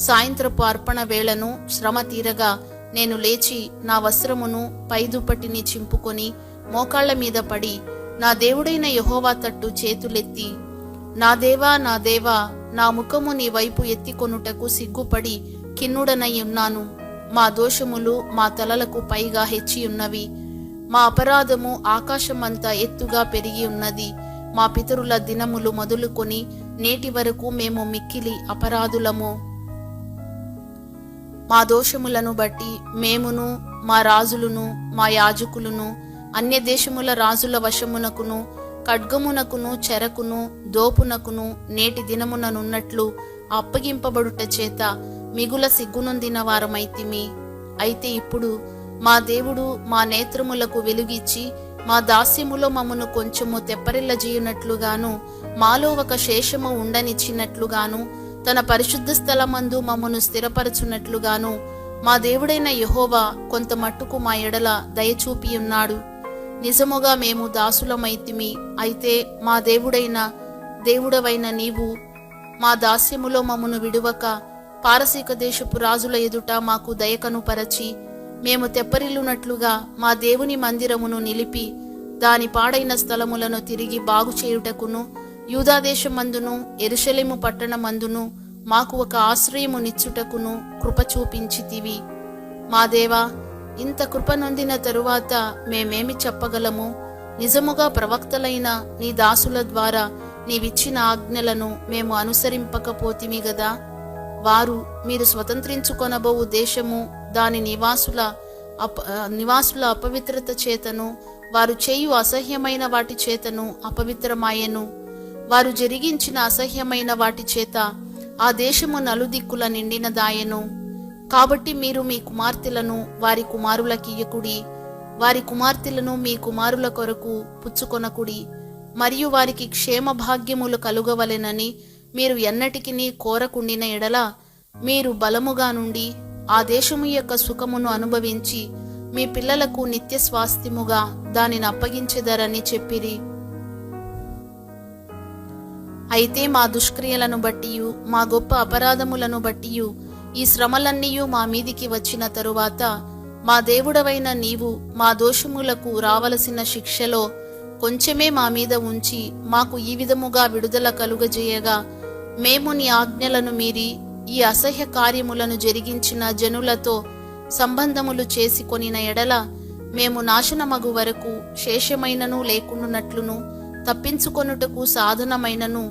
సాయంత్రపు అర్పణ వేళను శ్రమ తీరగా నేను లేచి నా వస్త్రమును పై దుప్పటిని చింపుకొని మోకాళ్ల మీద పడి నా దేవుడైన యెహోవా తట్టు చేతులెత్తి, నా దేవా నా దేవా, నా ముఖము నీ వైపు ఎత్తికొనుటకు సిగ్గుపడి కిన్నుడనై ఉన్నాను. మా దోషములు మా తలలకు పైగా హెచ్చియున్నవి. మా అపరాధము ఆకాశమంతా ఎత్తుగా పెరిగి ఉన్నది. మా పితరుల దినములు మొదలుకొని నేటి వరకు మేము మిక్కిలి అపరాధులము. మా దోషములను బట్టి మేమును మా రాజులను మా యాజకులను అన్య దేశముల రాజుల వశమునకును ఖడ్గమునకును చెరకును దోపునకును నేటి దినముననున్నట్లు అప్పగింపబడుట చేత మిగుల సిగ్గునొందిన వారమైతిమి. అయితే ఇప్పుడు మా దేవుడు మా నేత్రములకు వెలుగిచ్చి మా దాస్యములో మమ్మను కొంచెము తెప్పరిల్లజేయునట్లుగాను మాలో ఒక శేషము ఉండనిచ్చినట్లుగాను తన పరిశుద్ధ స్థలమందు మమ్మను స్థిరపరచున్నట్లుగాను మా దేవుడైన యెహోవా కొంత మట్టుకు మా ఎడల దయచూపియున్నాడు. నిజముగా మేము దాసులమైతిమి. అయితే మా దేవుడవైన నీవు మా దాస్యములో మమ్మను విడువక పారసీక దేశపు రాజుల ఎదుట మాకు దయకనుపరచి మేము తెప్పరిల్లునట్లుగా మా దేవుని మందిరమును నిలిపి దాని పాడైన స్థలములను తిరిగి బాగు చేయుటకును యూదాదేశమందును యెరూషలేము పట్టణమందును మాకు ఒక ఆశ్రయము నిచ్చుటకును కృప చూపించితివి. మా దేవా, ఇంత కృప నొందిన తరువాత మేమేమి చెప్పగలము? నిజముగా ప్రవక్తలైన నీ దాసుల ద్వారా నీవిచ్చిన ఆజ్ఞలను మేము అనుసరింపకపోతిమి గదా. వారు మీరు స్వతంత్రించుకొనబోవు దేశము దాని నివాసుల అపవిత్రత చేతను వారు చేయు అసహ్యమైన వాటి చేతను అపవిత్రమాయెను. వారు జరిగించిన అసహ్యమైన వాటి చేత ఆ దేశము నలుదిక్కుల నిండినదాయెను. కాబట్టి మీరు మీ కుమార్తెలను వారి కుమారులకియ్యకుడి, వారి కుమార్తెలను మీ కుమారుల కొరకు పుచ్చుకొనకుడి. మరియు వారికి క్షేమ భాగ్యములు కలుగవలెనని మీరు ఎన్నటికిని కోరకుండిన ఎడల మీరు బలముగా నుండి ఆ దేశము యొక్క సుఖమును అనుభవించి మీ పిల్లలకు నిత్య స్వాస్థ్యముగా దానిని అప్పగించెదరని చెప్పిరి. అయితే మా దుష్క్రియలను బట్టియు మా గొప్ప అపరాధములను బట్టియు ఈ శ్రమలన్నీయు మా మీదికి వచ్చిన తరువాత మా దేవుడవైన నీవు మా దోషములకు రావలసిన శిక్షలో కొంచెమే మా మీద ఉంచి మాకు ఈ విధముగా విడుదల కలుగజేయగా మేము నీ ఆజ్ఞలను మీరి ఈ అసహ్య కార్యములను జరిగించిన జనులతో సంబంధములు చేసి కొనిన ఎడల మేము నాశనమగు వరకు శేషమైనను లేకుండునట్లును తప్పించుకొనుటకు సాధనమైనను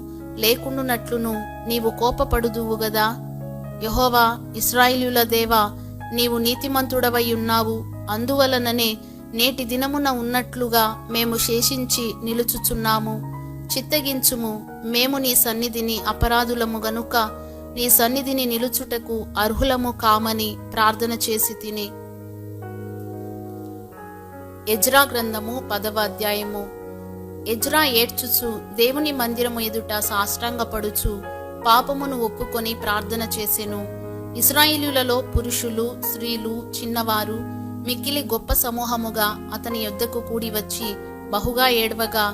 లేకుండునట్లును నీవు కోపపడుదువు గదా. యెహోవా, ఇశ్రాయేలుల దేవా, నీవు నీతిమంతుడవై ఉన్నావు. అందువలననే నేటి దినమున ఉన్నట్లుగా మేము శేషించి నిలుచుచున్నాము. చిత్తగించుము, మేము నీ సన్నిధిని అపరాధులము గనుక నీ సన్నిధిని నిలుచుటకు అర్హులము కామని ప్రార్థన చేసి తిని. ఎజ్రా గ్రంథము 10వ అధ్యాయము. ఎజ్రా ఏడ్చుచు దేవుని మందిరము ఎదుట సాష్టాంగపడుచు పాపమును ఒప్పుకొని ప్రార్థన చేసెను. ఇశ్రాయేలీయులలో పురుషులు, స్త్రీలు, చిన్నవారు మిక్కిలి గొప్ప సమూహముగా అతని యొద్దకు కూడి వచ్చి బహుగా ఏడ్వగా,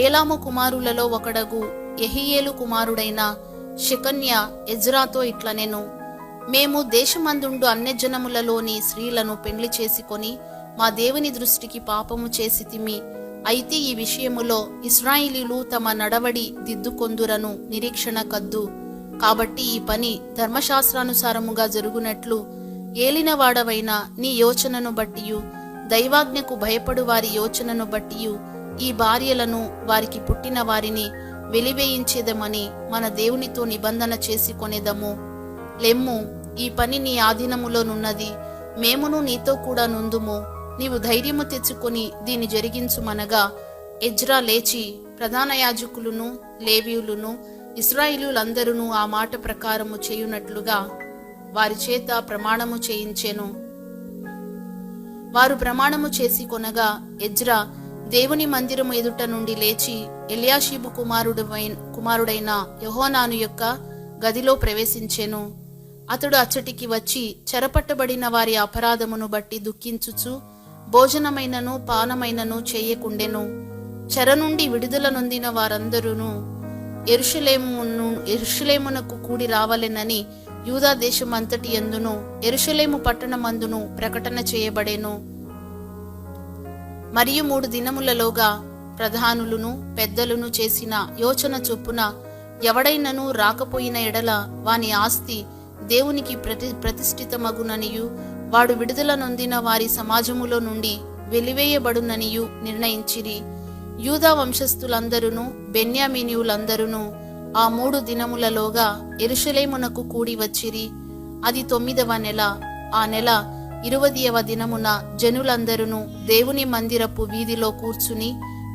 ఏలాము కుమారులలో ఒకడగు యెహీయేలు కుమారుడైన షెకన్యా ఎజ్రాతో ఇట్లనెను: మేము దేశమందుండు అన్యజనములలోని స్త్రీలను పెండ్లి చేసుకొని మా దేవుని దృష్టికి పాపము చేసితిమి. అయితే ఈ విషయములో ఇశ్రాయేలీయులు తమ నడవడి దిద్దుకొందురను నిరీక్షణ కద్దు. కాబట్టి ఈ పని ధర్మశాస్త్రానుసారముగా జరుగునట్లు ఏలినవాడవైన నీ యోచనను బట్టియు దైవాజ్ఞకు భయపడు వారి యోచనను బట్టియు ఈ భార్యలను వారికి పుట్టిన వారిని వెలివేయించేదమని మన దేవునితో నిబంధన చేసి కొనేదము. లెమ్ము, ఈ పని నీ ఆధీనములోనున్నది. మేమును నీతో కూడా నుందుము. నీవు ధైర్యము తెచ్చుకొని దీని జరిగించుమనగా ఎజ్రా లేచి ప్రధాన యాజకులను లేవీయులను ఇశ్రాయేలీయులందరూ ఆ మాట ప్రకారము చేయునట్లుగా వారి చేత ప్రమాణము చేయించెను. వారు ప్రమాణము చేసి కొనగా ఎజ్రా దేవుని మందిరము ఎదుట నుండి లేచి ఎల్యాషీబు కుమారుడైన యోహానాను యొక్క గదిలో ప్రవేశించెను. అతడు అచ్చటికి వచ్చి చెరపట్టబడిన వారి అపరాధమును బట్టి దుఃఖించుచు భోజనమైనను పానమైనను చేయకుండెను. చెర నుండి విడుదల నొందిన వారందరూ యెరూషలేమునకు కూడి రావాలెనని యూదా దేశమంతటి యందును యెరూషలేము పట్టణమందును ప్రకటన చేయబడెను. మరియు 3 దినములలోగా ప్రధానులను పెద్దలను చేసిన యోచన చొప్పున ఎవడైనను రాకపోయిన ఎడల వాని ఆస్తి దేవునికి ప్రతిష్ఠితమగుననియు వాడు విడుదల నొందిన వారి సమాజములో నుండి వెలివేయబడుననియు నిర్ణయించిరి. యూదా వంశస్థులందరూ బెన్యామీనీయులందరూ ఆ 3 దినములలోగా యెరూషలేమునకు కూడి వచ్చిరి. అది 9వ నెల. ఆ నెల 20వ దినమున జనులందరూ దేవుని మందిరపు వీధిలో కూర్చుని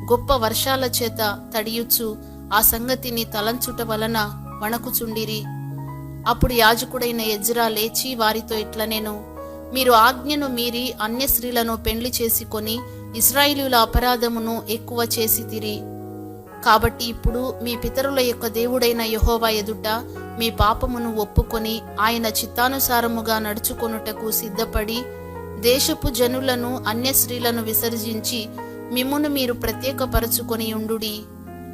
గొప్ప వర్షాల చేత తడియుచు ఆ సంగతిని తలంచుట వలన వణకుచుండిరి. అప్పుడు యాజకుడైన ఎజ్రా లేచి వారితో ఇట్లనెను, మీరు ఆజ్ఞను మీరి అన్య స్త్రీలను పెండ్లి చేసుకొని ఇశ్రాయేలీయుల అపరాధమును ఎక్కువ చేసితిరి. కాబట్టి ఇప్పుడు మీ పితరుల యొక్క దేవుడైన యెహోవా ఎదుట మీ పాపమును ఒప్పుకొని ఆయన చిత్తానుసారముగా నడుచుకొనుటకు సిద్ధపడి దేశపు జనులను అన్య స్త్రీలను విసర్జించి మిమ్మును మీరు ప్రత్యేకపరచుకొని ఉండుడి.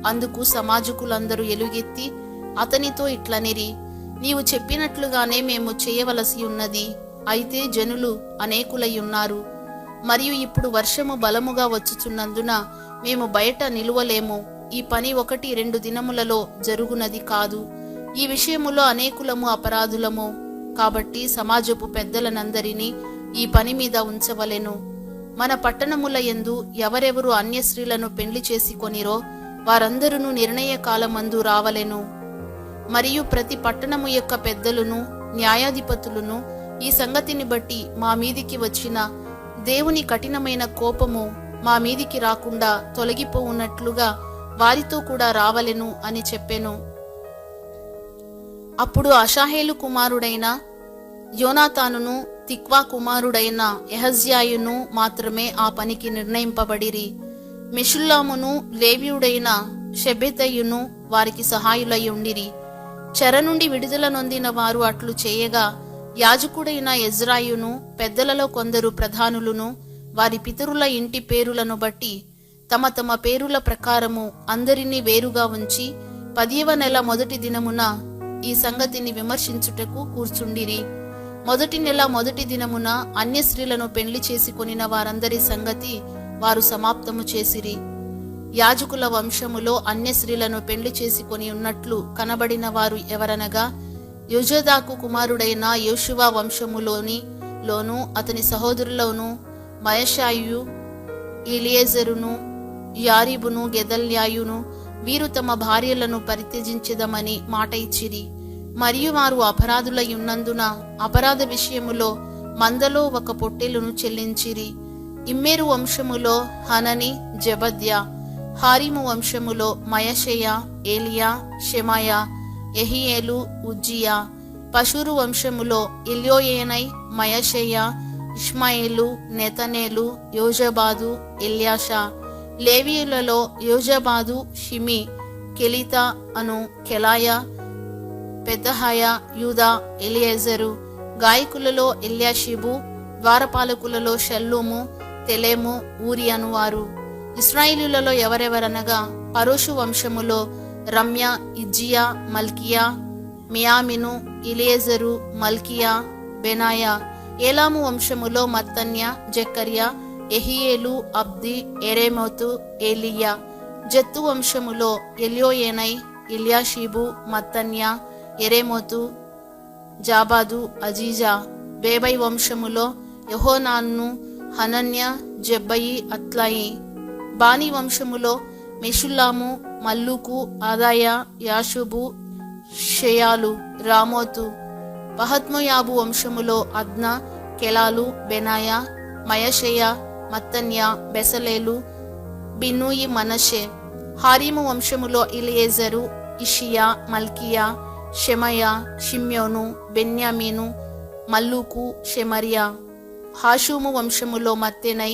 అందుకు సమాజకులందరూ ఎలుగెత్తి అతనితో ఇట్లనిరి, నీవు చెప్పినట్లుగానే మేము చేయవలసి ఉన్నది. అయితే జనులు అనేకులై ఉన్నారు, మరియు ఇప్పుడు వర్షము బలముగా వచ్చుచున్నందున మేము బయట నిలువలేము. ఈ పని 1-2 దినములలో జరుగునది కాదు. ఈ విషయములో అనేకులము అపరాధులము. కాబట్టి సమాజపు పెద్దలనందరినీ ఈ పని మీద ఉంచవలెను. మన పట్టణముల యందు ఎవరెవరు అన్య స్త్రీలను పెండ్లి చేసుకొనిరో వారందరూ నిర్ణయ కాలమందు రావలెను. మరియు ప్రతి పట్టణము యొక్క పెద్దలను న్యాయాధిపతులను ఈ సంగతిని బట్టి మా మీదికి వచ్చిన దేవుని కఠినమైన కోపము మా మీదికి రాకుండా తొలగిపోవున్నట్లుగా వారితో కూడా రావలెను అని చెప్పెను. అప్పుడు అషాహేలు కుమారుడైన యోనాతానును తిక్వా కుమారుడైన యెహజ్యాయును మాత్రమే ఆ పనికి నిర్ణయింపబడిరి. మెషుల్లామును లేవీయుడైన షెబెతయును వారికి సహాయులై ఉండిరి. చెర నుండి విడుదల నొందిన వారు అట్లు చేయగా యాజకుడైన ఎజ్రాయును పెద్దలలో కొందరు ప్రధానులను వారి పితరుల ఇంటి పేరులను బట్టి తమ తమ పేరుల ప్రకారము అందరినీ వేరుగా ఉంచి 10వ నెల మొదటి దినమున ఈ సంగతిని విమర్శించుటకు కూర్చుండిరి. మొదటి నెల మొదటి దినమున అన్య స్త్రీలను పెండ్లి చేసుకొనిన వారందరి సంగతి వారు సమాప్తము చేసిరి. యాజకుల వంశములో అన్య స్త్రీలను పెండ్లి చేసుకొని ఉన్నట్లు కనబడిన వారు ఎవరనగా యోజదాకు కుమారుడైన యోషువా వంశములోను అతని సహోదరులను మయషాయు, ఎలియేజరును, యారీబును, గెదల్యాయును వీరు తమ భార్యలను పరిత్యజించెదమని మాట ఇచ్చిరి. మరియు వారు అపరాధులై ఉన్నందున అపరాధ విషయములో మందలో 1 పొట్టేలును చెల్లించిరి. ఇమ్మేరు వంశములో హనని, జబద్యా. హారిము వంశములో మయషేయ, ఏలియా, షెమాయ, యెహీయేలు, ఉజ్జియా. పషూరు వంశములో ఎల్యోయేనై, మయషేయ, ఇష్మాయేలు, నెతనేలు, యోజబాదు, ఎల్యాషా. లేవీయులలో యోజబాదు, షిమి, కెలితా అను కెలాయ, పెద్దహాయ, యూదా, ఎలియేజరు. గాయకులలో ఎల్యాషిబు, ద్వారపాలకులలో షల్లూము, తెలెము, ఊరి అనువారు. ఇశ్రాయేలీయులలో ఎవరెవరనగా పరోషు వంశములో రమ్య, ఇజ్జియా, మల్కియా, మియామిను, ఎలియేజరు, మల్కియా, బెనాయా. ఏలాము వంశములో మత్తన్య, జెకర్యా, యెహీయేలు, అబ్ది, ఎరేమోతు, ఏలియా. జత్తు వంశములో ఎల్యోయేనై, ఎల్యాషీబు, మత్తన్య, ఎరేమోతు, జాబాదు, అజీజా. బేబై వంశములో యెహోనాను, Hananiah, Zabbai, Athlai. బానీ వంశములో మెషుల్లాము, మల్లుకు, అదాయ, యాషుబు, షెయాలు, రామోతు. పహత్మోయాబు వంశములో అద్న, కెలాలు, బెనాయ, మయషేయ, మత్తన్య, బెసలేలు, బిన్నూయి, మనషే. హారీము వంశములో ఎలియేజరు, ఇషియా, మల్కియా, షెమయ, షిమ్యోను, బెన్యామీను, మల్లుకు, షెమరియా. హాషుము వంశములో మత్తెనై,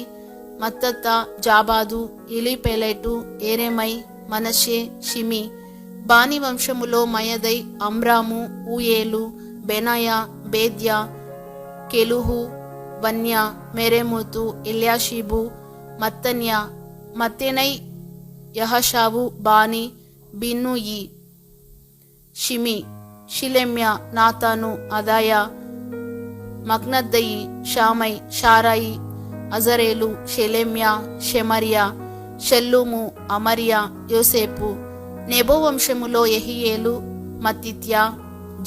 మత్తత, జాబాదు, ఎలీపేలెటు, ఏరెమై, మనషే, షిమి. బాని వంశములో మయదై, అమ్రాము, ఊయేలు, బెనాయా, బేద్యా, కెలుహు, వన్య, మెరేమోతు, ఎల్యాషీబు, మత్తన్య. మత్తెనై, యహషావు, బాని, బిన్నూయి, షిమి, షిలెమ్య, నాతాను, అదాయ, మగ్నద్దయి, షామై, షారాయి, అజరేలు, షెలెమ్య, షెమరియా, షెల్లూము, అమర్యా, యోసేపు. నెబో వంశములో యెహీయేలు, మత్తిత్యా,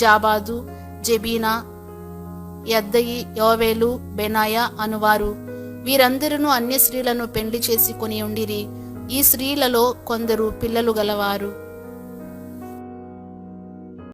జాబాదు, జెబీనా, యద్దయి, యోవేలు, బెనాయ అనువారు. వీరందరూ అన్య స్త్రీలను పెండ్లి చేసుకొని ఉండిరి. ఈ స్త్రీలలో కొందరు పిల్లలు గలవారు.